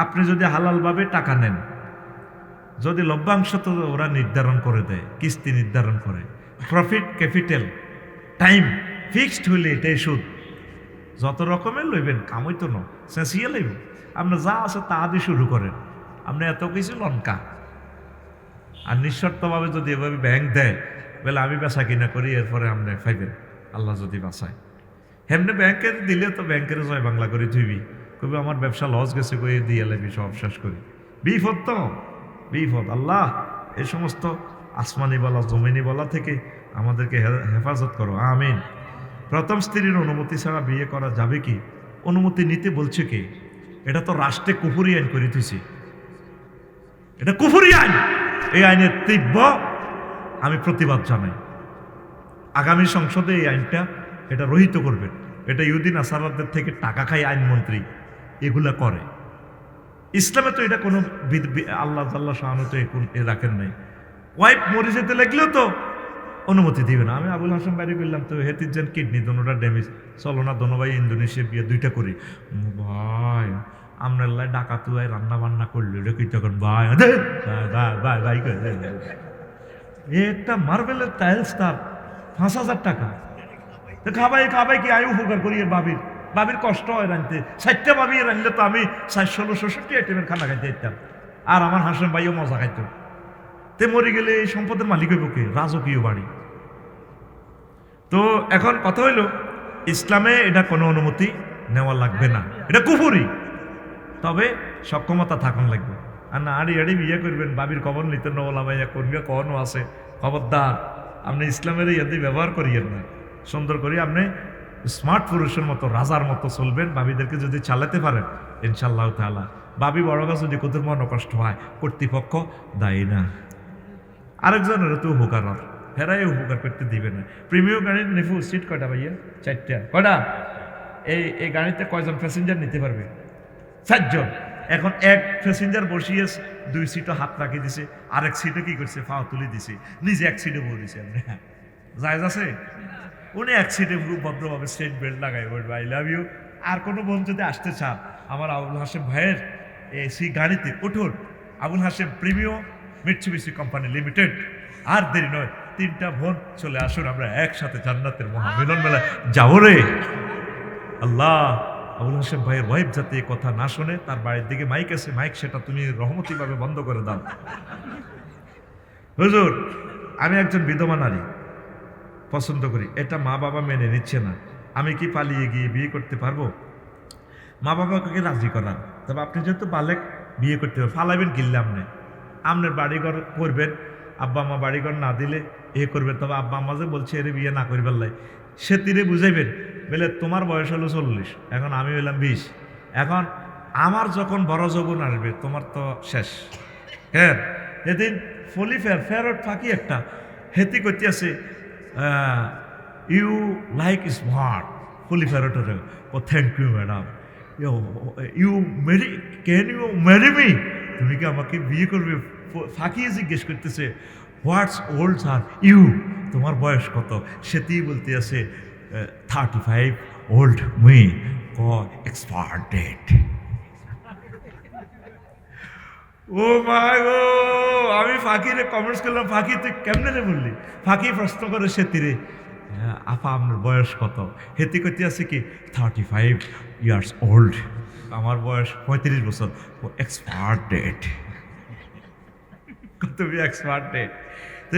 আপনি যদি হালালভাবে টাকা নেন, যদি লভ্যাংশ তো ওরা নির্ধারণ করে দেয়, কিস্তি নির্ধারণ করে, প্রফিট ক্যাপিটাল টাইম ফিক্সড হইলে এটাই সুদ। যত রকমের লইবেন কামই তো ন, চেঁচিয়ে লইব। আপনার যা আছে তা দিয়ে শুরু করেন, আপনি এত কিছু লঙ্কা। আর নিঃশর্তভাবে যদি এভাবে ব্যাংক দেয়, বলে আমি বেচা কিনা করি, এরপরে আপনি পাইবেন আল্লাহ যদি বাঁচায়। হেমনে ব্যাংকে দিলে তো ব্যাংকের জয় বাংলা করে ধুইবি, কবি আমার ব্যবসা লস গেছে কয়ে দিয়ে এলাবি, সব শেষ করি। বিপদ তো বিপদ। আল্লাহ এই সমস্ত আসমানি বলা জমিনি বলা থেকে আমাদেরকে হেফাজত করো, আমিন। প্রথম স্ত্রীর অনুমতি ছাড়া বিয়ে করা যাবে কি? অনুমতি নিতে বলছে কে? এটা তো রাষ্ট্রে কুফরি আইন করে দিয়েছে, এটা কুফরি আইন। এই আইনের তীব্র আমি প্রতিবাদ জানাই। আগামী সংসদে এই আইনটা এটা রহিত করবেন। এটা ইহুদি নাসারাদের থেকে টাকা খায় আইনমন্ত্রী এগুলা করে। ইসলামে তো এটা কোনো আল্লাহ তাআলা শাহানত রাখেন নাই। ওয়াইফ মরে যেতে লাগলেও তো অনুমতি দিবে না। আমি আবুল হাসান বাড়ি বললাম তো হেতির যেন কিডনি দোনোটা ড্যামেজ, চলো না দোনো ভাই ইন্দোনেশিয়া বিয়ে দুইটা করি। ভাই আপনার লাই ডাকাতু ভাই রান্না বান্না করলো, এটা কি তখন ভাই ভাই ভাই একটা মার্বেলের টাইলস তার 5,000 টাকা। খাবাই খাবাই কি আয়ু উপকার করি এর বাবির কষ্ট হয় রাঁধতে। 4টা বাবি রাঁধলে তো আমি 466 আইটেমের খানা খাইতে দিতাম, আর আমার হাসেম ভাইও মজা খাইতো। তে মরে গেলে এই সম্পদের মালিক হইব কে? রাজকীয় বাড়ি। তো এখন কথা হইল, ইসলামে এটা কোনো অনুমতি নেওয়া লাগবে না, এটা কুফরি। তবে সক্ষমতা থাকুন লাগবে। আর না আড়ি আড়ি বিয়ে করবেন, বাবির খবর নিতে নওয়ালা ভাইয়া কোনকে কখনো আছে, খবরদার আপনি ইসলামের ইয়াদি ব্যবহার করিয়েন না। সুন্দর করে আপনি স্মার্ট পুরুষের মতো রাজার মতো চলবেন। বাবিদেরকে যদি চালাতে পারেন ইনশাআল্লাহ তাআলা, বাবি বড় গাছ যদি কোথাও মন কষ্ট হয় কর্তৃপক্ষ দায়ী না, আরেকজনের তো উপকার, হেরাই উপকার করতে দিবে না। প্রিমিয়াম গাড়ির নেফু সিট কয়টা ভাইয়া? 4টা। কয়টা? এই গাড়িতে কয়জন প্যাসেঞ্জার নিতে পারবে? 4 জন। এখন এক প্যাসেঞ্জার বসিয়ে 2 সিটও হাত রাখি দিছে, আরেক সিটে কি করছে পা তুলে দিছে, নিজে এক সিটে বসে দিছে। আপনি জায়েজ আছে? উনি এক সিটে খুব ভদ্রভাবে সিট বেল্ট লাগাই বলবে আই লাভ ইউ। আর কোনো বোন যদি আসতে চান আমার আবুল হাসেম ভাইয়ের সেই গাড়িতে উঠুন, Abul Hashem premium Mitsubishi company limited. আর দেরি নয়, 3টা বোন চলে আসুন, আমরা একসাথে জান্নাতের মহামিলন মেলায় যাবো রে। আল্লাহ আবুল হাসেম ভাইয়ের ওয়াইফ যাতে এই কথা না শোনে, তার বাড়ির দিকে মাইক আছে, মাইক সেটা তুমি রহমতিভাবে বন্ধ করে দাও। হুজুর আমি একজন বিধবা নারী পছন্দ করি, এটা মা বাবা মেনে নিচ্ছে না, আমি কি পালিয়ে গিয়ে বিয়ে করতে পারবো? মা বাবাকে রাজি করান। তবে আপনি যেহেতু বালেক বিয়ে করতে পারবেন, ফালাইবেন কিনলে আপনার বাড়িঘর করবেন, আব্বা আম্মা বাড়িঘর না দিলে এ করবেন। তবে আব্বা আম্মা যে বলছে এর বিয়ে না করবার লাই, সে তীরে বুঝাইবেন, বলে তোমার বয়স হলো 40, এখন আমি হইলাম 20, এখন আমার যখন বড় যৌবন আসবে তোমার তো শেষ। হ্যাঁ এদিন ফলি ফেরত ফাঁকি একটা হেতি করতে আছে, ইউ লাইক স্মার্ট পুলিফেরোটারে ও thank you madam you marry can you marry me তুমি কি আমাকে বিয়ে করবে ফাঁকিয়ে জিজ্ঞেস করতেছে হোয়াটস ওল্ড আর ইউ তোমার বয়স কত সেটিই বলতে আছে 35 ওল্ড মি ক এক্সপায়ার ডেট ও মাই গো আমি ফাঁকিরে কমেন্টস করলাম ফাঁকি তুই কেমনে রে বললি ফাঁকি প্রশ্ন করে সেতিরে আপা আপনার বয়স কত হেতি করতে আছে কি 35 ইয়ার্স ওল্ড আমার বয়স 35 বছর ও এক্সপায়ার ডেট কত বি এক্সপায়ার ডেট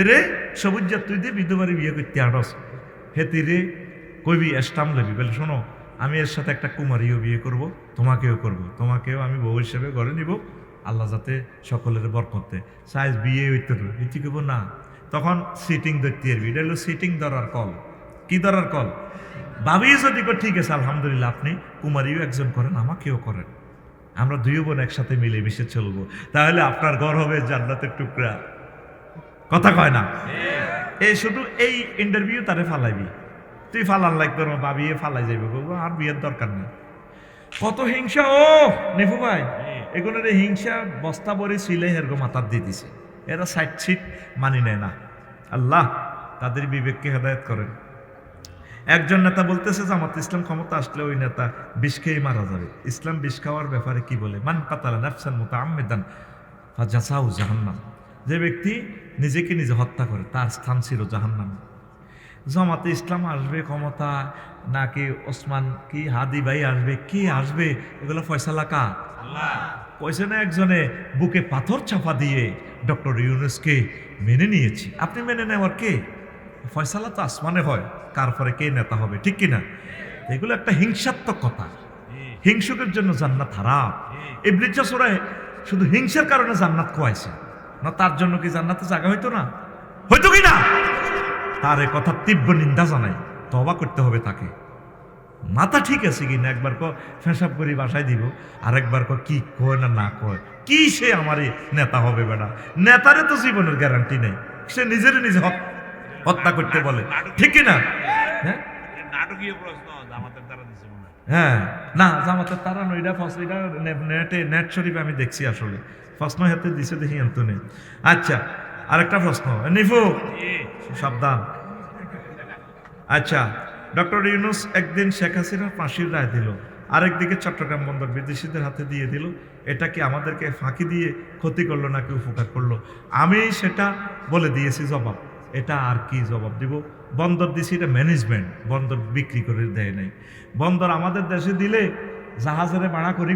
রে সবুজ যা তুই দে বিধবারে বিয়ে করতে আনস হেতি রে কইবি স্টাম লবি বলে শোনো আমি এর সাথে একটা কুমারীও বিয়ে করব তোমাকেও করব তোমাকেও আমি বউ হিসেবে ঘরে নিব আল্লাহ যাতে সকলের বরকতে সাইজ বিয়ে হইতে এটি কেব না তখন সিটিং ধরতে পারবি এটা হলো সিটিং ধরার কল কি ধরার কল ভাবি যদি ঠিক আছে আলহামদুলিল্লাহ আপনি কুমারীও একজন করেন আমাকেও করেন আমরা দুই বোন একসাথে মিলে মিশে চলবো তাহলে আপনার ঘর হবে জান্নাতের টুকরা কথা কয় না এই শুধু এই ইন্টারভিউ তারে ফালাইবি তুই ফালান লাগতো না ভাবিয়ে ফালাই যাইবে আর বিয়ের দরকার নেই কত হিংসা ও নেফু ভাই এগুলোর হিংসা বস্তা ভরে ছিলে হেরগো মাথার দিয়ে দিছে এরা সাইড সিট মানি নেয় না আল্লাহ তাদের বিবেককে হেদায়েত করেন একজন নেতা বলতেছে জামাত ইসলাম ক্ষমতা আসলে ওই নেতা বিষ খেয়ে মারা যাবে ইসলাম বিষ খাওয়ার ব্যাপারে কি বলে মান কাতালা নাফসান মুতাআম্মিদান ফাজাসাউ জাহান্নাম যে ব্যক্তি নিজেকে নিজে হত্যা করে তার স্থান ছিল জাহান্নাম জামাতে ইসলাম আসবে ক্ষমতা নাকি ওসমান কি হাদি ভাই আসবে কি আসবে এগুলো ফয়সালা কার কইছে না একজনে বুকে পাথর চাপা দিয়ে ডক্টর ইউনুসকে মেনে নিয়েছি আপনি মেনে নেওয়ার কে ফয়সালা তো আসমানে হয় কার পরে কে নেতা হবে ঠিক কিনা এগুলো একটা হিংসাত্মক কথা হিংসুকের জন্য জান্নাত হারাম ইবলিস সূরায় শুধু হিংসার কারণে জান্নাত খোয়াইছে না তার জন্য কি জান্নাতে জায়গা হইতো না হইতো কি না তার এ কথা তীব্র নিন্দা জানাই তওবা করতে হবে তাকে মাথা ঠিক আছে কিনা একবার ফেসাব করি বাসায় দিব আরেকবার কি কয় না না কয় কি সে আমারই নেতা হবে বেটা নেতারে তো জীবনের গ্যারান্টি নেই সে নিজের নিজে হত্যা করতে বলে ঠিক কিনা হ্যাঁ নাটকীয় প্রশ্ন জামাতের দ্বারা দিছে মনে হয় হ্যাঁ না জামাতের তারা নইটা এটা নেট শরীফে আমি দেখছি আসলে প্রশ্ন হাতে দিছে দেখি এত নেই আচ্ছা আরেকটা প্রশ্ন নিফু সাবধান আচ্ছা ডক্টর ইউনুস একদিন শেখ হাসিনার ফাঁসির রায় দিল আরেকদিকে চট্টগ্রাম বন্দর বিদেশিদের হাতে দিয়ে দিল এটা কি আমাদেরকে ফাঁকি দিয়ে ক্ষতি করলো নাকি উপকার করলো আমি সেটা বলে দিয়েছি জবাব এটা আর কি জবাব দিব বন্দর দিছি এটা ম্যানেজমেন্ট বন্দর বিক্রি করে দেয় নাই বন্দর আমাদের দেশে দিলে জাহাজের ভাড়া করি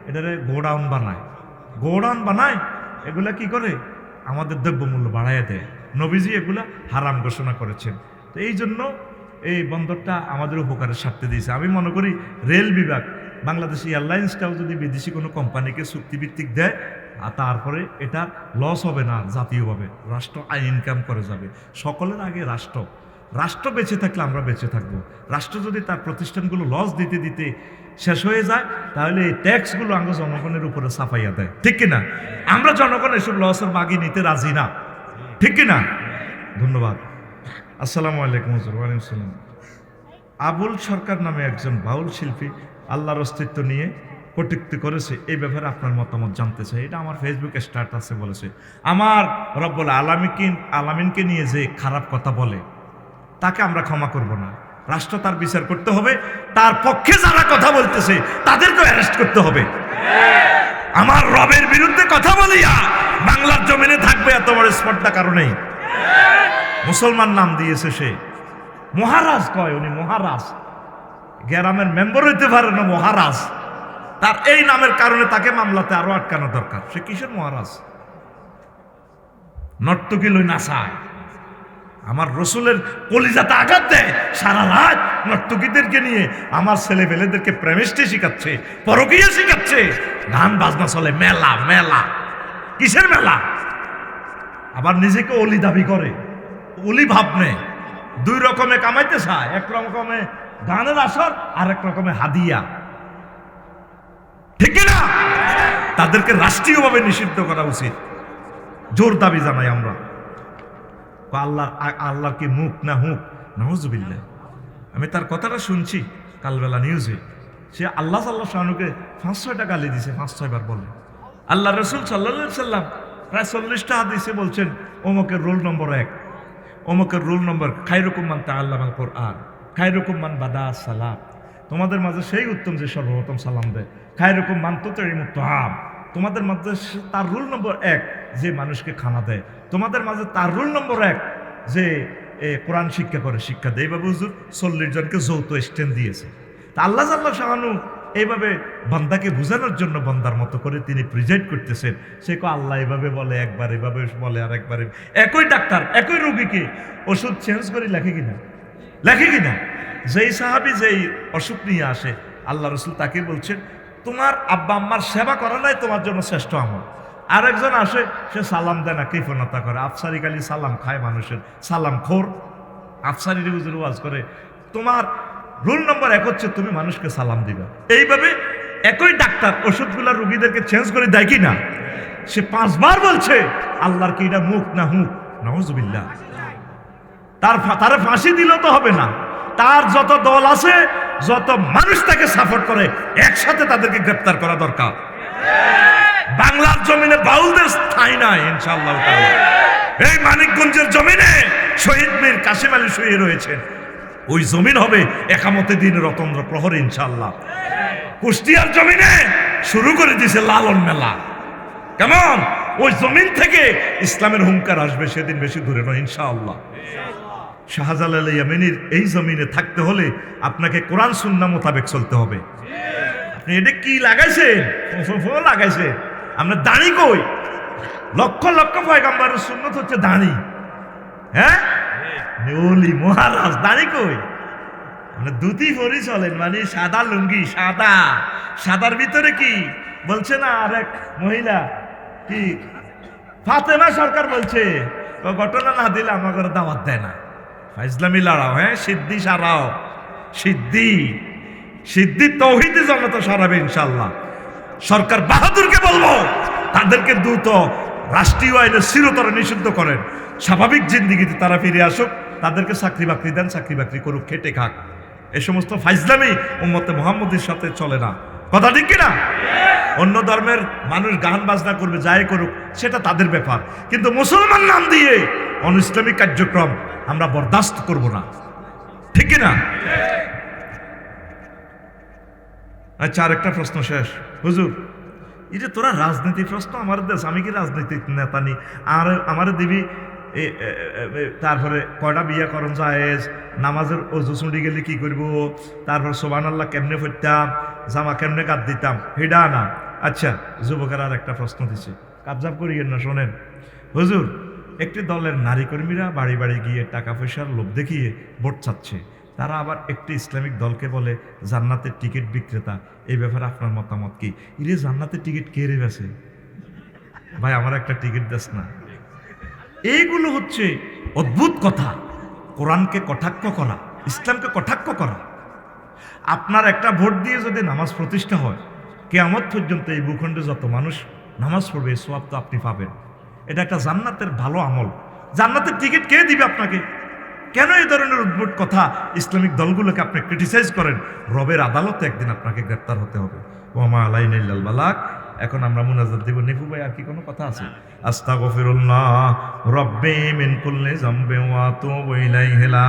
এটারে গোডাউন বানায় এগুলা কি করে আমাদের দ্রব্যমূল্য বাড়াইয়া দেয় নবীজি এগুলা হারাম ঘোষণা করেছেন তো এই জন্য এই বন্দরটা আমাদের উপকারের স্বার্থে দিয়েছে আমি মনে করি রেল বিভাগ বাংলাদেশি এয়ারলাইন্সটাও যদি বিদেশি কোনো কোম্পানিকে চুক্তিভিত্তিক দেয় আর তারপরে এটা লস হবে না জাতীয়ভাবে রাষ্ট্র ইনকাম করে যাবে সকলের আগে রাষ্ট্র বেঁচে থাকলে আমরা বেঁচে থাকবো রাষ্ট্র যদি তার প্রতিষ্ঠানগুলো লস দিতে দিতে শেষ হয়ে যায় তাহলে এই ট্যাক্সগুলো আমরা জনগণের উপরে ছাপাইয়া দেয় ঠিক কিনা আমরা জনগণ এসব লসের বাগি নিতে রাজি না ঠিক কিনা ধন্যবাদ আসসালামু আলাইকুম ওয়ালাইকুম আসসালাম আবুল সরকার নামে একজন বাউল শিল্পী আল্লাহর অস্তিত্ব নিয়ে কটূক্তি করেছে এই ব্যাপারে আপনার মতামত জানতে চাই এটা আমার ফেসবুকে স্ট্যাটাসে বলেছে আমার রব্বুল আলামিনকে নিয়ে যে খারাপ কথা বলে তাকে আমরা ক্ষমা করব না রাষ্ট্র তার বিচার করতে হবে তার পক্ষে যারা কথা বলতেছে তাদেরকে অ্যারেস্ট করতে হবে আমার রবের বিরুদ্ধে কথা বলিয়া বাংলার জমিনে থাকবে এত বড় স্পর্ধা কারণেই মুসলমান নাম দিয়েছে সে মহারাজ কয় উনি মহারাজ গ্রামের মেম্বার হইতে পারে না মহারাজ তার এই নামের কারণে তাকে মামলাতে আরো আটকানো দরকার সে কিসের মহারাজ নর্তকী লই নাচায় আমার রসুলের কলিজাতে আঘাত দেয় সারা রাত নর্তকীদেরকে নিয়ে আমার ছেলে পেলেদেরকে প্রেমিস্টে শিখাচ্ছে পরকীয়া শিখাচ্ছে গান বাজনা চলে মেলা মেলা কিসের মেলা আবার নিজেকে অলি দাবি করে অলি ভাব নেয় দুই রকমে কামাইতে চায় এক রকমে গানের আসর আর এক রকমে হাদিয়া ঠিক না তাদেরকে রাষ্ট্রীয়ভাবে নিষিদ্ধ করা উচিত জোর দাবি জানাই আমরা আল্লাহর কি মুখ না হুক, নাউজুবিল্লাহ। আমি তার কথাটা শুনছি কালবেলা নিউজে। সে আল্লাহ শানুকে 5-6টা গালি দিছে, 5-6 বার বলে। আল্লাহ রসুল সাল্লাল্লাহু আলাইহি সাল্লাম প্রায় 40টা হাদিসে বলছেন অমুকের রোল নম্বর 1, অমুকের রোল নম্বর খায়রুকুম মান তাআল্লামাল কোরআন, খায়রুকুম মান বাদা সালাম। তোমাদের মাঝে সেই উত্তম যে সর্বপ্রথম সালাম দেয়। খায়রুকুম মান তুতিমুত তাআম, তোমাদের মাঝে তার রুল নম্বর 1 যে মানুষকে খানা দেয়। তোমাদের মাঝে তার রুল নম্বর 1 যে কোরআন শিক্ষা করে, শিক্ষা দেয়। এইভাবে হুজুর 40 জনকে যৌথ স্ট্যান্ড দিয়েছে। তা আল্লাহ শাহানু এইভাবে বান্দাকে বোঝানোর জন্য বান্দার মতো করে তিনি প্রিজাইড করতেছেন। সে আল্লাহ এভাবে বলে, একবার এভাবে বলে, আর একবার একই ডাক্তার একই রোগীকে ওষুধ চেঞ্জ করে লেখে কিনা, লেখে কিনা। যেই সাহাবি যেই অসুখ নিয়ে আসে আল্লাহ রসুল তাকে বলছেন তোমার আব্বা আম্মার সেবা করা নাই তোমার জন্য শ্রেষ্ঠ আমল। আরেকজন আসে, সে সালাম দেয় না, কৃপণতা করে, আফসারি খালি সালাম খায়, মানুষের সালাম খোর। আফসারি হুজুর ওয়াজ করে তোমার রুল নম্বর 1 হচ্ছে তুমি মানুষকে সালাম দিবা। এইভাবে একই ডাক্তার ওষুধগুলা রোগীদেরকে চেঞ্জ করে দেয় কি না। সে 5 বার বলছে আল্লাহর কি এটা মুখ না হুক, নাউজুবিল্লাহ। তারে ফাঁসি দিলেও তো হবে না, তার যত দল আছে, যত মানুষ তাকে সাপোর্ট করে, একসাথে তাদেরকে গ্রেফতার করা দরকার। বাংলার জমিনে বাউলদের স্থায়ী নাই ইনশাআল্লাহ। এই মানিকগঞ্জের জমিনে শহীদ মীর কাসিম আলী শুয়ে রয়েছেন, ওই জমিন হবে একামতে দিন রতন্দ্র প্রহর ইনশাআল্লাহ। কুষ্টিয়ার জমিনে শুরু করে দিয়েছে লালন মেলা। কেমন ওই জমিন থেকে ইসলামের হুঙ্কার আসবে, সেদিন বেশি দূরে নয় ইনশাআল্লাহ। শাহজালাল ইয়ামানির এই জমিনে থাকতে হলে আপনাকে কোরআন সুন্নাহ মোতাবেক চলতে হবে। আপনি এটা কি লাগাইছেন, লাগাইছে আমরা দাঁড়ি কই? লক্ষ লক্ষ পয়গম্বরের সুন্নত হচ্ছে দাঁড়ি। হ্যাঁ, নেওলি মহারাজ দাঁড়ি কই? মানে ধুতি পরি চলেন, মানে সাদা লুঙ্গি, সাদার ভিতরে কি বলছে না আরেক মহিলা কি ফাতেমা সরকার বলছে ঘটনা না দিলে আমাকে দাওয়াত দেয় না। ফাইজলামি লড়াও, হ্যাঁ, সিদ্ধি সারাও, সিদ্ধি তৌহিদে জনতা সারাবে ইনশাআল্লাহ। সরকার বাহাদুরকে বলবো তাদেরকে দ্রুত রাষ্ট্রীয় আইনে চিরতরে নিষিদ্ধ করেন। স্বাভাবিক জিন্দিগিতে তারা ফিরে আসুক, তাদেরকে চাকরি বাকরি দেন, চাকরি বাকরি করুক, খেটে খাক। এ সমস্ত ফাইজলামি উম্মতে মুহাম্মদের সাথে চলে না, কথা ঠিক কিনা? অন্য ধর্মের মানুষ গান বাজনা করবে, যাই করুক, সেটা তাদের ব্যাপার, কিন্তু মুসলমান নাম দিয়ে অনইসলামিক কার্যক্রম আমরা বরদাস্ত করব না, ঠিক কিনা? আচ্ছা, আরেকটা প্রশ্ন শেষ। হুজুর, এই যে তোরা রাজনীতি প্রশ্ন আমার দেশ, আমি কি রাজনৈতিক নেতা নি? আর আমার দিবি তারপরে কয়টা বিয়া করণ জায়েজ, নামাজের অজু চুড়ি গেলে কি করব, তারপর সুবহানাল্লাহ কেমনে পড়তাম, জামা কেমনে কাট দিতাম, হিডা না। আচ্ছা, যুবকের আর একটা প্রশ্ন দিছে, কাবজাব করিয়েন না, শোনেন। হুজুর, একটি দলের নারী কর্মীরা বাড়ি বাড়ি গিয়ে টাকা পয়সার লোভ দেখিয়ে ভোট চাচ্ছে, তারা আবার একটি ইসলামিক দলকে বলে জান্নাতের টিকিট বিক্রেতা। এই ব্যাপারে আপনার মতামত কি? ইরে জান্নাতের টিকিট কে রে গেছে ভাই, আমার একটা টিকিট দেস না। এইগুলো হচ্ছে অদ্ভুত কথা। কোরআনকে কটাক্ষ করা, ইসলামকে কটাক্ষ করা। আপনার একটা ভোট দিয়ে যদি নামাজ প্রতিষ্ঠা হয়, কিয়ামত পর্যন্ত এই ভূখণ্ডে যত মানুষ নামাজ পড়বে এই সওয়াব তো আপনি পাবেন। এটা একটা জান্নাতের ভালো আমল। জান্নাতের টিকিট কে দিবে আপনাকে? কেন এই ধরনের উদ্ভট কথা ইসলামিক দলগুলোকে আপনি ক্রিটিসাইজ করেন? রবের আদালতে একদিন আপনাকে গ্রেফতার হতে হবে। ওমা আলাইনা ইল্লাল বালাগ। এখন আমরা মুনাজাত দেব। নিপু ভাই, আর কি কোনো কথা আছে? আস্তাগফিরুল্লাহ রাব্বি মিন কুল্লি যামবি ওয়া আতুবু ইলাইহি লা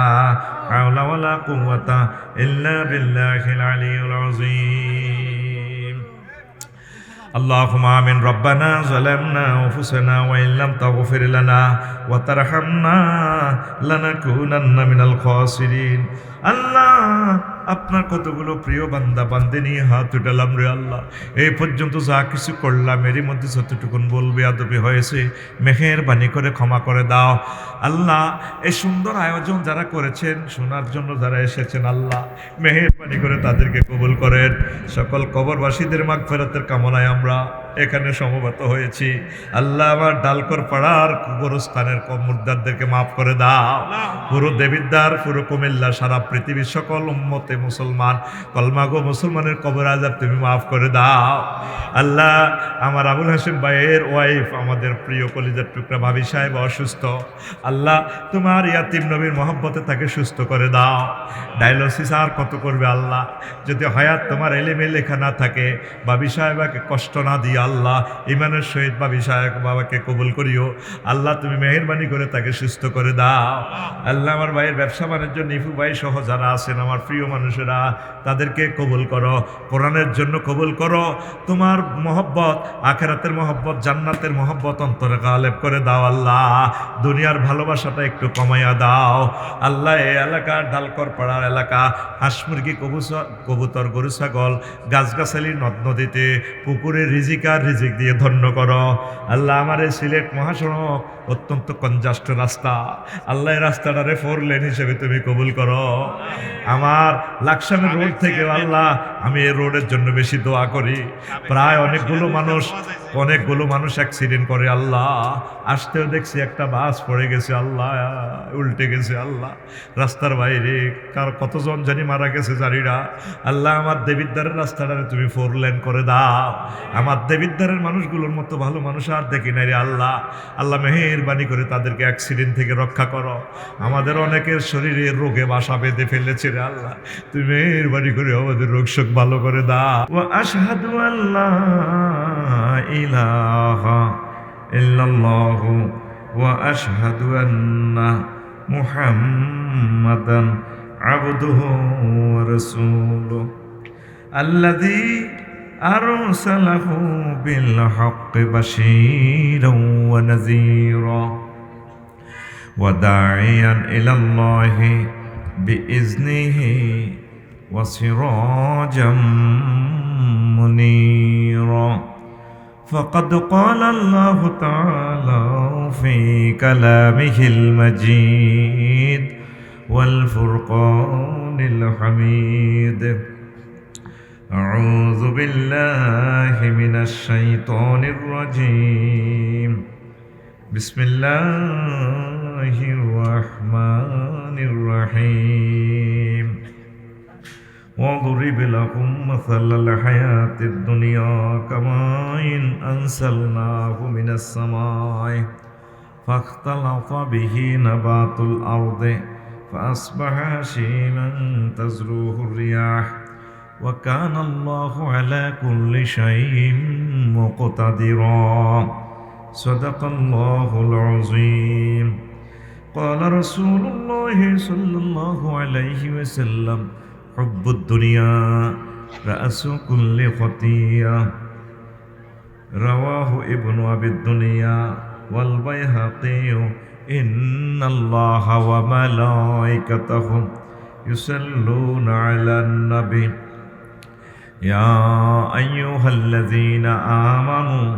হাওলা ওয়ালা কুওয়াতা ইল্লা বিল্লাহিল আলিয়্যিল আযীম। اللهم آمين. ربنا ظلمنا أنفسنا وإن لم تغفر لنا وترحمنا لنكونن من الخاسرين. আল্লাহ, আপনার কতগুলো প্রিয় বান্দা বান্দে নিয়ে হাত উঠালাম রে আল্লাহ। এই পর্যন্ত যা কিছু করলাম এরই মধ্যে যতটুকুন বলবে আদবি হয়েছে, মেহেরবানি করে ক্ষমা করে দাও আল্লাহ। এই সুন্দর আয়োজন যারা করেছেন, শোনার জন্য যারা এসেছেন, আল্লাহ মেহেরবানি করে তাদেরকে কবুল করেন। সকল কবরবাসীদের মাগফিরাতের কামনায় আমরা এখানে সমবেত হয়েছি। আল্লাহ আমার ডালকর পাড়ার গোরস্থানের মুর্দারদেরকে মাফ করে দাও। পুরো দেবিদ্বার, পুরো কুমিল্লা, সারা পৃথিবীর সকল উম্মতে মুসলমান, কলমাগো মুসলমানের কবর আযাব তুমি মাফ করে দাও। আল্লাহ আমার আবুল হাসিম ভাইয়ের ওয়াইফ, আমাদের প্রিয় কলিজার টুকরা ভাবি সাহেব অসুস্থ। আল্লাহ তোমার ইয়াতিম নবীর মহব্বতে তাকে সুস্থ করে দাও। ডায়ালিসিস আর কত করবে আল্লাহ, যদি হায়াত তোমার এলেমে লেখা না থাকে, ভাবি সাহেবাকে কষ্ট না দিয়ে আল্লাহ ইমানের সহিত ভাবি সাহেব বাবাকে কবুল করিও। আল্লাহ তুমি মেহেরবানি করে তাকে সুস্থ করে দাও। আল্লাহ আমার ভাইয়ের ব্যবসা বাণিজ্য, নিফু ভাই সহ যারা আছেন আমার প্রিয় মানুষেরা, তাদেরকে কবুল করো, কোরআনের জন্য কবুল করো। তোমার মহব্বত, আখেরাতের মহব্বত, জান্নাতের মহব্বত অন্তরে গালেব করে দাও। আল্লাহ দুনিয়ার ভালোবাসাটা একটু কমাইয়া দাও। আল্লাহ এই এলাকার ডালকর পাড়ার এলাকা, হাঁস মুরগি, কবুতর, গরু ছাগল, গাছগাছালি, নদ নদীতে, পুকুরে রিজিকার রিজিক দিয়ে ধন্য করো। আল্লাহ আমার এই সিলেট মহাসড়ক অত্যন্ত কনজাস্ট রাস্তা, আল্লাহ এই রাস্তাটারে 4 লেন হিসেবে তুমি কবুল করো। আমার লাকসামের রোড থেকে আল্লাহ আমি এই রোডের জন্য বেশি দোয়া করি। প্রায় অনেকগুলো মানুষ অ্যাক্সিডেন্ট করে আল্লাহ, আসতেও দেখছি একটা বাস পড়ে গেছে আল্লাহ, উল্টে গেছে আল্লাহ, রাস্তার বাইরে কার কতজন জানি মারা গেছে জানি না। আল্লাহ আমার দেবিদ্বারের রাস্তাটারে তুমি 4 লেন করে দাও। আমার দেবিদ্বারের মানুষগুলোর মতো ভালো মানুষ আর দেখি নাই রে আল্লাহ। আল্লাহ মেহেরবানি করে তাদেরকে অ্যাক্সিডেন্ট থেকে রক্ষা করো। আমাদের অনেকের শরীরে রোগে বাসা বেঁধে ফেলেছে রে আল্লাহ, তুমি মেহেরবানি করে আমাদের রোগ শোক ভালো করে দাও। ওয়া আশহাদু আল্লা ইলাহা ইল্লাল্লাহু ওয়া আশহাদু আন্না মুহাম্মাদান আবদুহু ওয়া রাসূলুহু আল্লাযী আরসালাহু বিল হাক্কি বাশীরান ওয়া নাযীরা ওয়া দাঈয়ান ইলাল্লাহি বিইজনিহি ওয়া সিরাজাম মুনীরা। فقد قال الله تعالى في كلامه المجيد والفرقان الحميد: أعوذ بالله من الشيطان الرجيم، بسم الله الرحمن الرحيم. واضرب لهم مثل الحياة الدنيا كماء أنزلناه من السماء فاختلط به نبات الأرض فأصبح هشيما تذروه الرياح وكان الله على كل شيء مقتدرا. صدق الله العظيم. قال رسول الله صلى الله عليه وسلم: حب الدنيا رأس كل خطيئة. رواه ابن أبي الدنيا والبيهقي. إن الله وملائكته يصلون على النبي يا أيها الذين آمنوا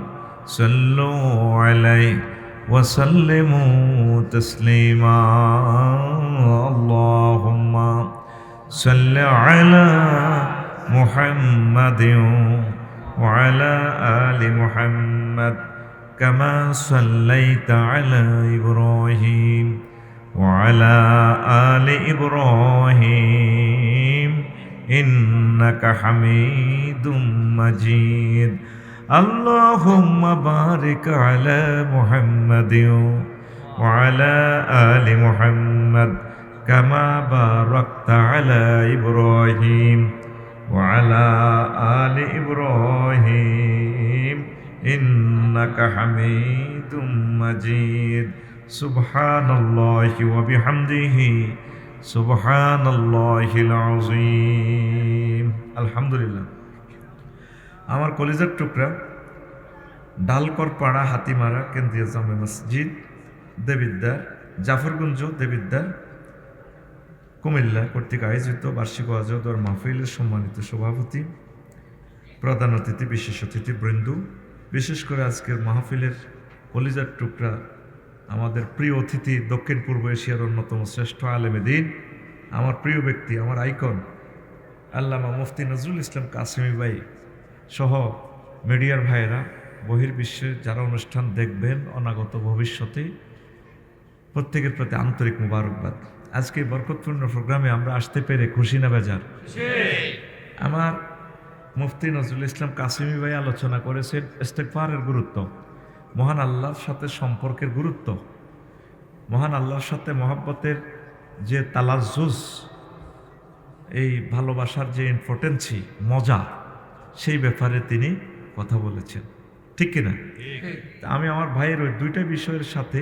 صلوا عليه وسلموا تسليما. اللهم صل على محمد وعلى آل محمد كما صليت على إبراهيم وعلى آل إبراهيم إنك حميد مجيد. اللهم بارك على محمد وعلى آل محمد كما باركت على إبراهيم وعلى آل إبراهيم إنك حميد مجيد. سبحان الله وبحمده سبحان الله العظيم. الحمد لله. আমার কলিজার টুকরা ডালকর পাড়া হাতিমারা কেন্দ্রীয় জামে মসজিদ দেবিদ্বার জাফরগঞ্জ দেবিদ্বার কুমিল্লা কর্তৃক আয়োজিত বার্ষিক ওয়াজ ও মাহফিলের সম্মানিত সভাপতি, প্রধান অতিথি, বিশেষ অতিথিবৃন্দ, বিশেষ করে আজকের মাহফিলের কলিজার টুকরা আমাদের প্রিয় অতিথি, দক্ষিণ পূর্ব এশিয়ার অন্যতম শ্রেষ্ঠ আলেমে দ্বীন, আমার প্রিয় ব্যক্তি, আমার আইকন আল্লামা মুফতি নজরুল ইসলাম কাসেমি ভাই সহ মিডিয়ার ভাইয়েরা, বহির্বিশ্বে যারা অনুষ্ঠান দেখবেন অনাগত ভবিষ্যতে প্রত্যেকের প্রতি আন্তরিক মুবারকবাদ। আজকে এই বরকতপূর্ণ প্রোগ্রামে আমরা আসতে পেরে খুশি না বেজার? আমার মুফতি নজরুল ইসলাম কাসিমি ভাই আলোচনা করেছেন ইস্তেগফারের গুরুত্ব, মহান আল্লাহর সাথে সম্পর্কের গুরুত্ব, মহান আল্লাহর সাথে মহব্বতের যে তালাজ্জুজ, এই ভালোবাসার যে ইম্পর্টেন্সি, মজা, সেই ব্যাপারে তিনি কথা বলেছেন, ঠিক কিনা? আমি আমার ভাইয়ের ওই দুইটা বিষয়ের সাথে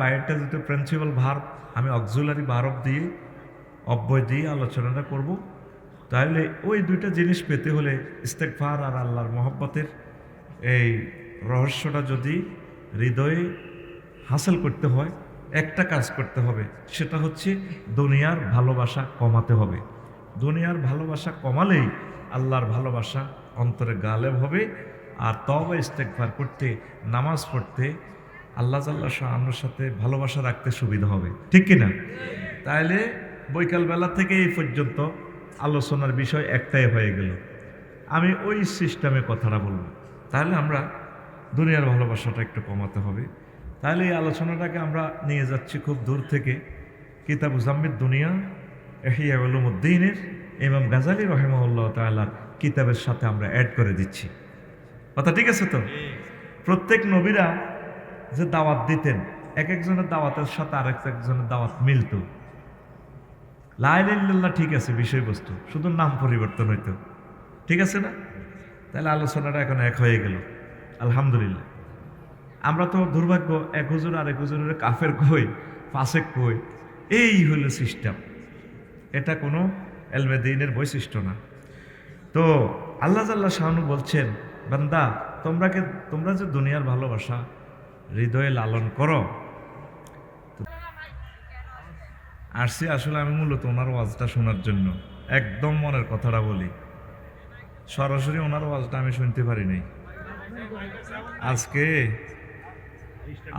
বাইরেরটা যেহেতু প্রিন্সিপাল ভার্ব, আমি অক্সিলারি ভার্ব দিয়ে অব্যয় দিয়ে আলোচনাটা করব। তাহলে ওই দুইটা জিনিস পেতে হলে ইস্তেগফার আর আল্লাহর মহব্বতের এই রহস্যটা যদি হৃদয়ে হাসিল করতে হয়, একটা কাজ করতে হবে, সেটা হচ্ছে দুনিয়ার ভালোবাসা কমাতে হবে। দুনিয়ার ভালোবাসা কমালেই আল্লাহর ভালোবাসা অন্তরে গালেব হবে। আর তওবা ইস্তেগফার করতে, নামাজ পড়তে, আল্লাহ জাল্লা শাআনুর সাথে ভালোবাসা রাখতে সুবিধা হবে, ঠিক কিনা? তাহলে বৈকালবেলা থেকে এই পর্যন্ত আলোচনার বিষয় একটাই হয়ে গেল। আমি ওই সিস্টেমে কথাটা বলবো। তাহলে আমরা দুনিয়ার ভালোবাসাটা একটু কমাতে হবে। তাহলে এই আলোচনাটাকে আমরা নিয়ে যাচ্ছি খুব দূর থেকে, কিতাব মুজাম্মিদ দুনিয়া ইহইয়া উলুমুদ্দিনের ইমাম গাজালি রাহিমাহুল্লাহ তাআলার কিতাবের সাথে আমরা অ্যাড করে দিচ্ছি। কথা ঠিক আছে তো? প্রত্যেক নবীরা যে দাওয়াত দিতেন, এক একজনের দাওয়াতের সাথে আরেক একজনের দাওয়াত মিলত। লা ইলাহা ইল্লাল্লাহ ঠিক আছে বিষয়বস্তু, শুধু নাম পরিবর্তন হইতো, ঠিক আছে না? তাহলে আলোচনাটা এখন এক হয়ে গেল, আলহামদুলিল্লাহ। আমরা তো দুর্ভাগ্য, এক হুজুর আরেক হুজুরের কাফের কই, ফাসেক কই, এই হইল সিস্টেম। এটা কোনো এলমে দ্বীনের বৈশিষ্ট্য না। তো আল্লাহ জাল্লা শাআনু বলছেন, বান্দা তোমরা যে দুনিয়ার ভালোবাসা হৃদয়ে লালন করো। আসছি আসলে আমি মূলত ওনার ওয়াজটা শোনার জন্য, একদম মনের কথাটা বলি। সরাসরি ওনার ওয়াজটা আমি শুনতে পারি নাই। আজকে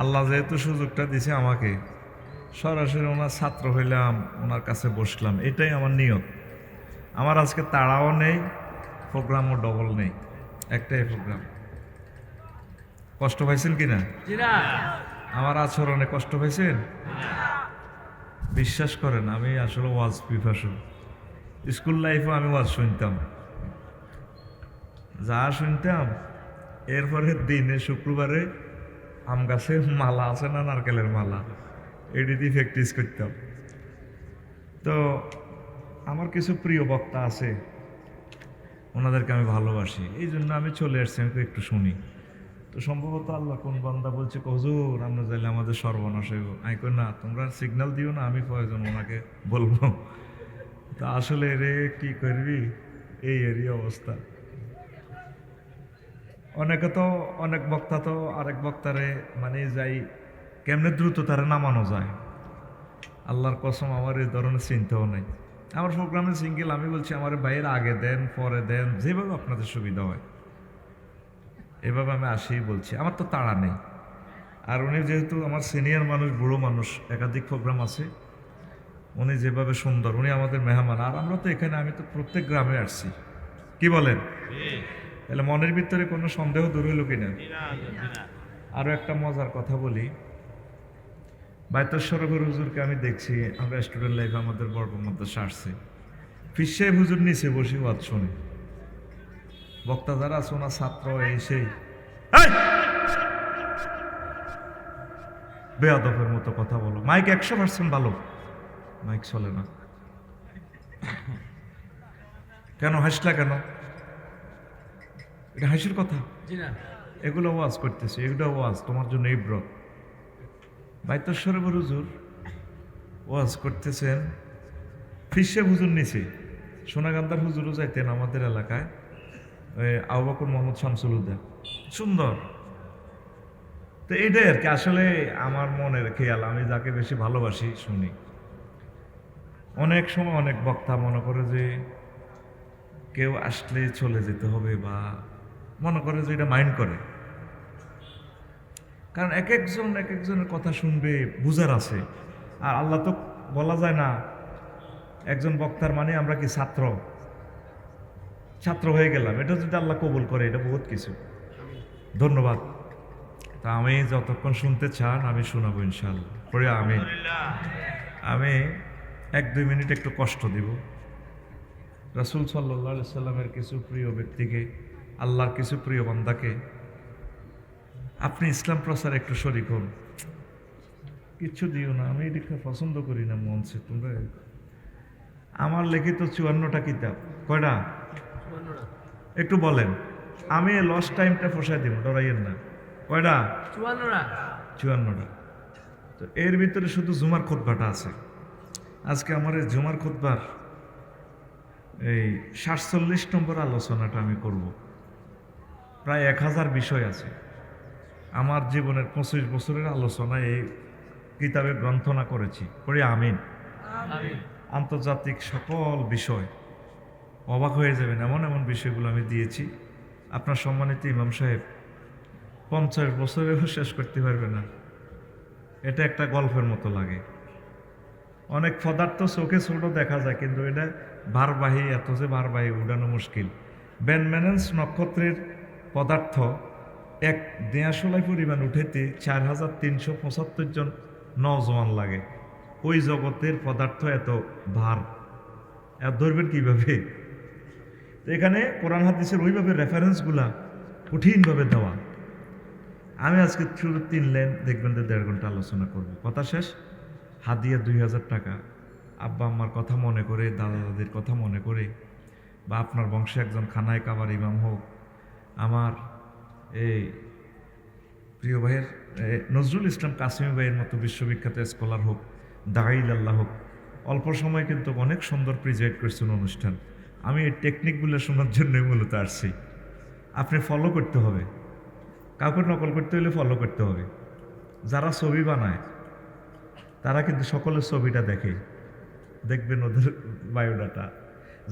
আল্লাহ যেহেতু সুযোগটা দিছে আমাকে, সরাসরি ওনার ছাত্র হইলাম, ওনার কাছে বসলাম, এটাই আমার নিয়ত। আমার আজকে তাড়াও নেই, প্রোগ্রামও ডবল নেই, একটাই প্রোগ্রাম। কষ্ট পাইছেন কিনা? আমার আচরণে কষ্ট পাইছেন? বিশ্বাস করেন, আমি আসলে ওয়াজ পিপাসু। স্কুল লাইফে আমি ওয়াজ শুনতাম, যা শুনতাম, এরপরে দিনে শুক্রবারে আম গাছে মালা আছে না, নারকেলের মালা, এটি দিয়ে প্র্যাকটিস করতাম। তো আমার কিছু প্রিয় বক্তা আছে, ওনাদেরকে আমি ভালোবাসি, এই জন্য আমি চলে আসছি, আমি একটু শুনি। তো সম্ভবত আল্লাহ কোন বান্দা বলছে, হুজুর আমরা চাইলে আমাদের সর্বনাশ হইব। আমি কই না, তোমরা সিগন্যাল দিও না, আমি প্রয়োজন ওনাকে বলবো। তা আসলে রে কি করবি, এই এরই অবস্থা। অনেকে তো, অনেক বক্তা তো আরেক বক্তারে মানে যাই কেমনে দ্রুত তারা নামানো যায়। আল্লাহর কসম আমার এই ধরনের চিন্তাও নেই। আমার প্রোগ্রামে সিঙ্গেল আমি বলছি, আমার ভাইয়ের আগে দেন পরে দেন, যেভাবে আপনাদের সুবিধা হয় এভাবে আমি আসি বলছি, আমার তো তাড়া নেই। আর উনি যেহেতু আমার সিনিয়র মানুষ, বুড়ো মানুষ, একাধিক প্রোগ্রাম আছে, উনি যেভাবে সুন্দর, উনি আমাদের মেহমান। আর আমরা তো এখানে, আমি তো প্রত্যেক গ্রামে আসছি, কি বলেন? তাহলে মনের ভিতরে কোনো সন্দেহ দূর হইল কিনা? আরও একটা মজার কথা বলি, বাইতুশরফের হুজুরকে আমি দেখছি, আমরা স্টুডেন্ট লাইফে আমাদের বর্গ মাদ্রাসা আসছে, ফির সাহেব হুজুর নিচে বসে ওয়াজ শুনে, বক্তা যারা আছে ওনার ছাত্র এই সেই বেয়াদবের মতো কথা বলো। মাইক 100% ভালো, মাইক চলে না কেন? হাসলা কেন? এটা হাসির কথা? এগুলো ওয়াজ করতেছে, এগুলো ওয়াজ তোমার জন্য ইব্রত। বাইতুশরফের হুজুর ওয়াজ করতেছেন, ফির সাহেব হুজুর নিচে, সোনাগান্ধার হুজুরও যাইতেন আমাদের এলাকায়, আবু বকর মোহাম্মদ শামসুল হুদা, সুন্দর। তো এটাই আর কি, আসলে আমার মনের খেয়াল, আমি যাকে বেশি ভালোবাসি শুনি। অনেক সময় অনেক বক্তা মনে করে যে কেউ আসলে চলে যেতে হবে, বা মনে করে যে এটা মাইন্ড করে, কারণ এক একজনের কথা শুনবে, বুঝার আছে। আর আল্লাহ তো বলা যায় না একজন বক্তার মানে আমরা কি ছাত্র হয়ে গেলাম, এটা যদি আল্লাহ কবুল করে এটা বহুত কিছু। ধন্যবাদ। তা আমি যতক্ষণ শুনতে চান আমি শোনাবো ইনশাআল্লাহ। পরে আমি 1-2 মিনিট একটু কষ্ট দিব। রাসূল সাল্লাল্লাহু আলাইহি সাল্লামের কিছু প্রিয় ব্যক্তিকে, আল্লাহর কিছু প্রিয় বান্দাকে আপনি ইসলাম প্রচার একটু শরীক হন। কিচ্ছু দিও না, আমি এটা পছন্দ করি না মঞ্চে। তোমরা আমার লিখিত 54টা কিতাব, কয়টা একটু বলেন। আমি লস টাইমটা ফসাই দিব, ডরাইয়েন না। কয়টা? 54টা। তো এর ভিতরে শুধু জুমার খুতবাটা আছে। আজকে আমার এই জুমার খুতবার এই 47 নম্বর আলোচনাটা আমি করব। প্রায় 1000 বিষয় আছে। আমার জীবনের 25 বছরের আলোচনায় এই কিতাবে গ্রন্থনা করেছি। পড়ি আমিন। আন্তর্জাতিক সকল বিষয় অবাক হয়ে যাবেন, এমন এমন বিষয়গুলো আমি দিয়েছি। আপনার সম্মানিত ইমাম সাহেব 50 বছরেও শেষ করতে পারবে না। এটা একটা গল্পের মতো লাগে। অনেক পদার্থ চোখে ছোট দেখা যায়, কিন্তু এটা ভারবাহী, এত যে ভারবাহী উড়ানো মুশকিল। বেনম্যানেন্স নক্ষত্রের পদার্থ এক দেয়াশলাই পরিমাণ উঠেতে 4375 জন নওজওয়ান লাগে। ওই জগতের পদার্থ এত ভার, ধরবেন কিভাবে? এখানে কোরআন হাদিসের ওইভাবে রেফারেন্সগুলা কঠিনভাবে দেওয়া। আমি আজকে শুধু 3 লাইন দেখবেন যে 1.5 ঘন্টা আলোচনা করবো। কথা শেষ। হাদিয়া 2000 টাকা, আব্বা আম্মার কথা মনে করে, দাদা দাদির কথা মনে করে, বা আপনার বংশে একজন খানায় কাবার ইমাম হোক, আমার এই প্রিয় ভাইয়ের নজরুল ইসলাম কাসিমি ভাইয়ের মতো বিশ্ববিখ্যাত স্কলার হোক, দাঈল আল্লাহ হোক, অল্প সময় কিন্তু অনেক সুন্দর প্রিজাইড করছেন অনুষ্ঠান। আমি এই টেকনিকগুলো শোনার জন্যই মূলত আসছি। আপনি ফলো করতে হবে, কাউকে নকল করতে হলে ফলো করতে হবে। যারা ছবি বানায় তারা কিন্তু সকলের ছবিটা দেখে, দেখবেন ওদের বায়োডাটা।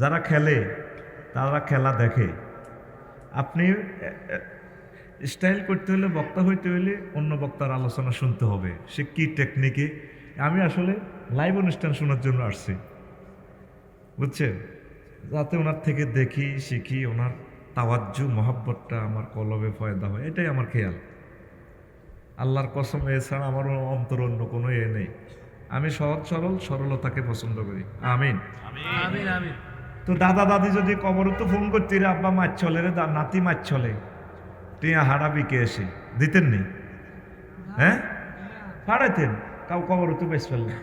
যারা খেলে তারা খেলা দেখে। আপনি স্টাইল করতে হলে, বক্তা হইতে হলে অন্য বক্তার আলোচনা শুনতে হবে, সে কি টেকনিকে। আমি আসলে লাইভ অনুষ্ঠান শোনার জন্য আসছি, বুঝছেন, যাতে ওনার থেকে দেখি, শিখি, ওনার তাওয়াজ্জু মহব্বতটা আমার কলবে পয়দা হয়, এটাই আমার খেয়াল। আল্লাহর কসম, এছাড়া আমার অন্তর অন্য কোনো নেই। আমি সহজ সরল সরলতাকে পছন্দ করি। আমিন। তো দাদা দাদি যদি কবরে তো ফোন করতে রে, আব্বা মাছ চলে রে, নাতি মাছ চলে, টিয়া হাড়া বিকে এসে দিতেন নি? হ্যাঁ, পাঠাইতেন। কাউ কবরে তো বেশ ফেললে,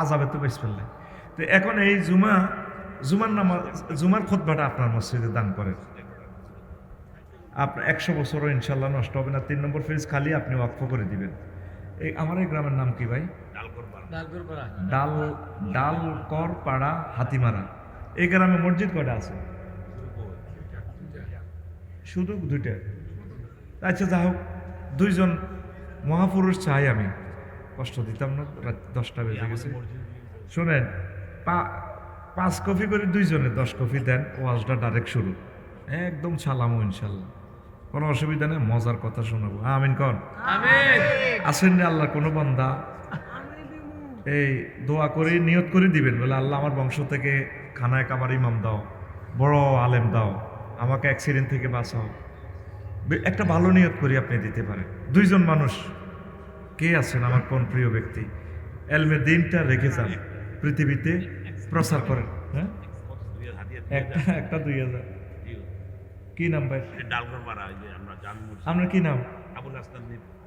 আজাবে তো বেশ ফেললে। তো এখন এই জুমার খুতবাটা আপনার মসজিদে দান করেন। আপনার 100 বছরও ইনশাল্লাহ নষ্ট হবে না। 3 নম্বর ফ্রিজ খালি আপনি ওয়াকফ করে দিবেন। এই আমার এই গ্রামের নাম কি ভাই? ডালকর পাড়া, হাতিমারা। এই গ্রামে মসজিদ কয়টা আছে? শুধু 2টা। আচ্ছা, যা হোক, 2 জন মহাপুরুষ চাই। আমি কষ্ট দিতাম না, রাত 10টা বেজে গেছে। শোনেন, 5 কপি করে 2 জনে 10 কপি দেন, ওয়াজটা ডাইরেক্ট শুরু, একদম সালামু ইনশাল্লাহ, কোনো অসুবিধা নেই। মজার কথা শোনাবো। আমিন কন। আসেন না আল্লাহ কোনো বান্দা এই দোয়া করে নিয়ত করে দিবেন, বলে আল্লাহ আমার বংশ থেকে খানায় কাবার ইমাম দাও, বড় আলেম দাও, আমাকে অ্যাক্সিডেন্ট থেকে বাঁচাও। একটা ভালো নিয়ত করি আপনি দিতে পারেন। 2 জন মানুষ কে আছেন আমার কোন প্রিয় ব্যক্তি এলমে দিনটা রেখে যান, পৃথিবীতে প্রচার করেন। হ্যাঁ, একটা 2000। কি নাম ভাই? আপনার কি নাম?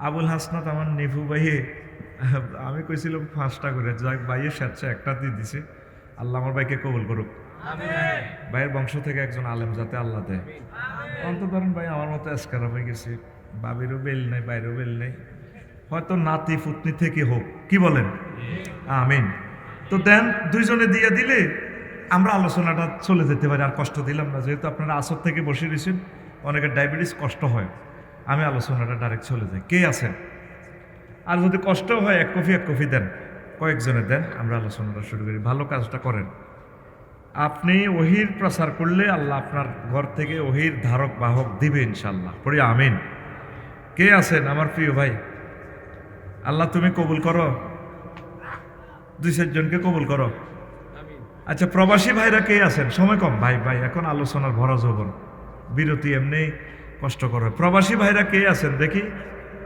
আবুল হাসনাত। আমার নিফু ভাইয়ে, আমি কইছিলাম 5টা করে, যাক ভাইয়ে স্বেচ্ছা একটা দিয়ে দিছে। আল্লাহ আমার ভাইকে কবুল করুক। ভাইয়ের বংশ থেকে একজন আলেম যাতে আল্লাহ দেয়। অন্তত ধরেন ভাই আমার মতো এসকারা হয়ে গেছে, বাবিরও বেল নেই, বাইরেও বেল নেই, হয়তো নাতি ফুতনি থেকে হোক। কি বলেন? আমিন। তো দেন, 2 জনে দিয়ে দিলে আমরা আলোচনাটা চলে যেতে পারি, আর কষ্ট দিলাম না। যেহেতু আপনারা আসর থেকে বসে রয়েছেন, অনেকের ডায়াবেটিস কষ্ট হয়, আমি আলোচনাটা ডাইরেক্ট চলে যাই। কে আছেন? আর যদি কষ্ট হয় 1 কপি দেন, কয়েকজনে দেন, আমরা আলোচনাটা শুরু করি। ভালো কাজটা করেন। আপনি ওহির প্রচার করলে আল্লাহ আপনার ঘর থেকে ওহির ধারক বাহক দিবে ইনশাল্লাহ। পড়ি আমিন। কে আছেন আমার প্রিয় ভাই? আল্লাহ তুমি কবুল করো, 2-4 জনকে কবুল করো। আচ্ছা, প্রবাসী ভাইরা কে আছেন? সময় কম ভাই, এখন আলোচনার ভরা যৌবন, বিরতি এমনি কষ্টকর হয়। প্রবাসী ভাইরা কে আছেন দেখি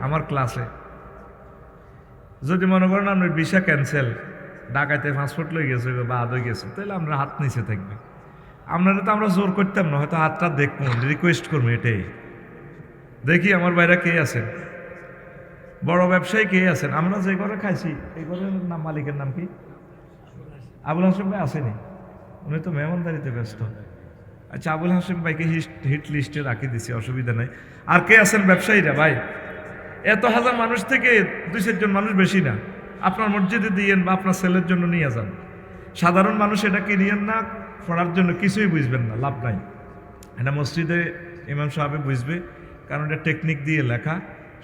আমার ক্লাসে? যদি মনে করেন আপনার ভিসা ক্যান্সেল, ঢাকাতে পাসপোর্ট লই গেছে বা বাদ হয়ে গেছে, তাহলে আমরা হাত নিচে থাকবে। আপনারা তো আমরা জোর করতাম না, হয়তো হাতটা দেখবো, রিকোয়েস্ট করবো, এটাই। দেখি আমার ভাইরা কে আছেন, বড় ব্যবসায়ী কে আছেন? আমরা যে ঘরে খাইছি এই ঘরের নাম, মালিকের নাম কি? আবুল হাসেম ভাই আসেনি, উনি তো মেহমানদারিতে ব্যস্ত। আচ্ছা, আবুল হাসেম ভাইকে হিট লিস্টে রাখি দিছি, অসুবিধা নাই। আর কে আছেন ব্যবসায়ীরা ভাই? এত হাজার মানুষ থেকে 2-4 জন মানুষ, বেশি না। আপনার মসজিদে দিয়েন বা আপনার ছেলের জন্য নিয়ে যান। সাধারণ মানুষ এটা কিনিয়েন না, পড়ার জন্য কিছুই বুঝবেন না, লাভ নাই। এটা মসজিদে ইমাম সাহেব বুঝবে, কারণ এটা টেকনিক দিয়ে লেখা,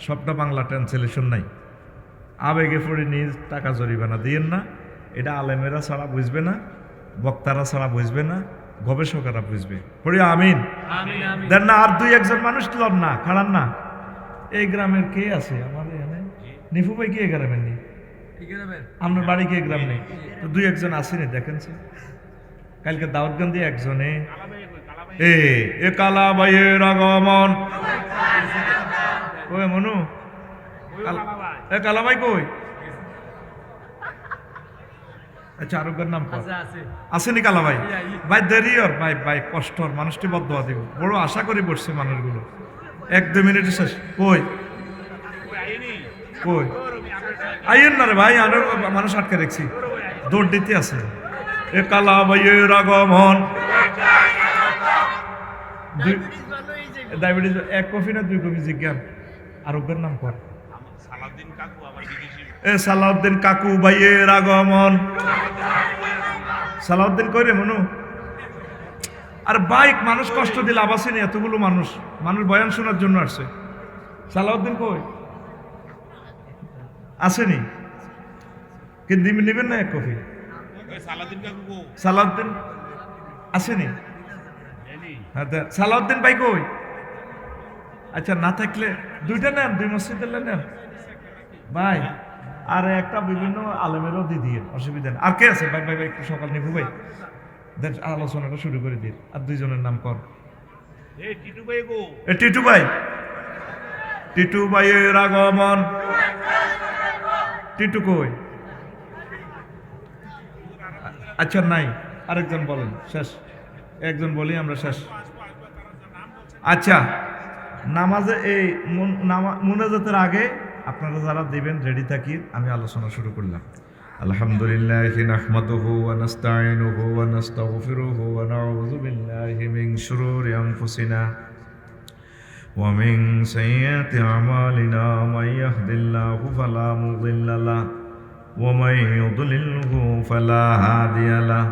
সবটা বাংলা ট্রান্সলেশন নাই। আবেগে পড়ে নিয়ে টাকা জরিমানা দিয়েন না। এটা আলেমেরা ছাড়া বুঝবে না, বক্তারা ছাড়া বুঝবে না, গবেষকরা বুঝবে। পড়ি আমিন। দেন না আর 2-1 মানুষ লন না, খাড়ান না। এই গ্রামের কে আছে আমার এখানে? নিফু ভাই কি এই গ্রামের নেই? আপনার বাড়ি কি এই গ্রাম নেই? তো 2-1 আসেনি, দেখেন সে কালকে দাউদগঞ্জে একজনে এ কালা ভাইয়ের আগমন। কই মনু? এ কালা ভাই কই? আচ্ছা, আরোগ্যের নাম কর। আসেনি কালা ভাই? ভাই দেরি ওর, ভাই ভাই কষ্টর, মানুষটি বদয়া দিব। বড় আশা করি বসছে মানুষগুলো। 1-2 মিনিটে শেষ। কই কই আইয়েন না রে ভাই, আরো মানুষ আটকে রেখছি, দৌড় দিতে আছে। এ কালা ভাইয়ের আগমন। ডায়াবেটিস 1 কফি না 2 কফি জিজ্ঞান। আরোগ্যের নাম কর। সালাউদ্দিন কাকু, আমার বিদেশি। এ সালাউদ্দিন কাকু ভাইয়ের আগমন। সালাউদ্দিন কই রে মনু? আর বাইক মানুষ কষ্ট দিলে আবাসিনি, এতগুলো মানুষ বয়ান শোনার জন্য আসছে। সালাউদ্দিন কই? আসেনি? কিন্তু নেবেন না 1 কফি? সালাউদ্দিন কাকু সালাউদ্দিন আসেনি? হ্যাঁ, সালাউদ্দিন ভাই কই? আচ্ছা, না থাকলে 2টা নেন, 2 মসজিদের নেন ভাই। আর একটা বিভিন্ন আলেমেরও দিয়ে, অসুবিধা নেই। আর কে আছে ভাই? ভাই ভাই একটু সকাল নিবু ভাই, দেন আলোচনাটা শুরু করে দিন। আর 2 জনের নাম কর। এ টিটু ভাই গো। এ টিটু ভাই, টিটু ভাইয়ের আগমন। টিটু কই? আচ্ছা, নাই। আরেকজন বলেন, শেষ। একজন বলি, আমরা শেষ। আচ্ছা, নামাজে এই মুনাজাতের আগে আপনারা যারা দিবেন রেডি থাকি, আমি আলোচনা শুরু করলাম। আলহামদুলিল্লাহি নাহমাদুহু ওয়া নাস্তাঈনুহু ওয়া নাস্তাগফিরুহু ওয়া নাউযু বিল্লাহি মিন শুরুরি আনফুসিনা ওয়া মিন সাইয়্যাতি আমালিনা মান ইয়াহদিল্লাহু ফালা মুদিল্লা লাহু ওয়া মান ইউদ্লিলহু ফালা হাদিয়া লাহু।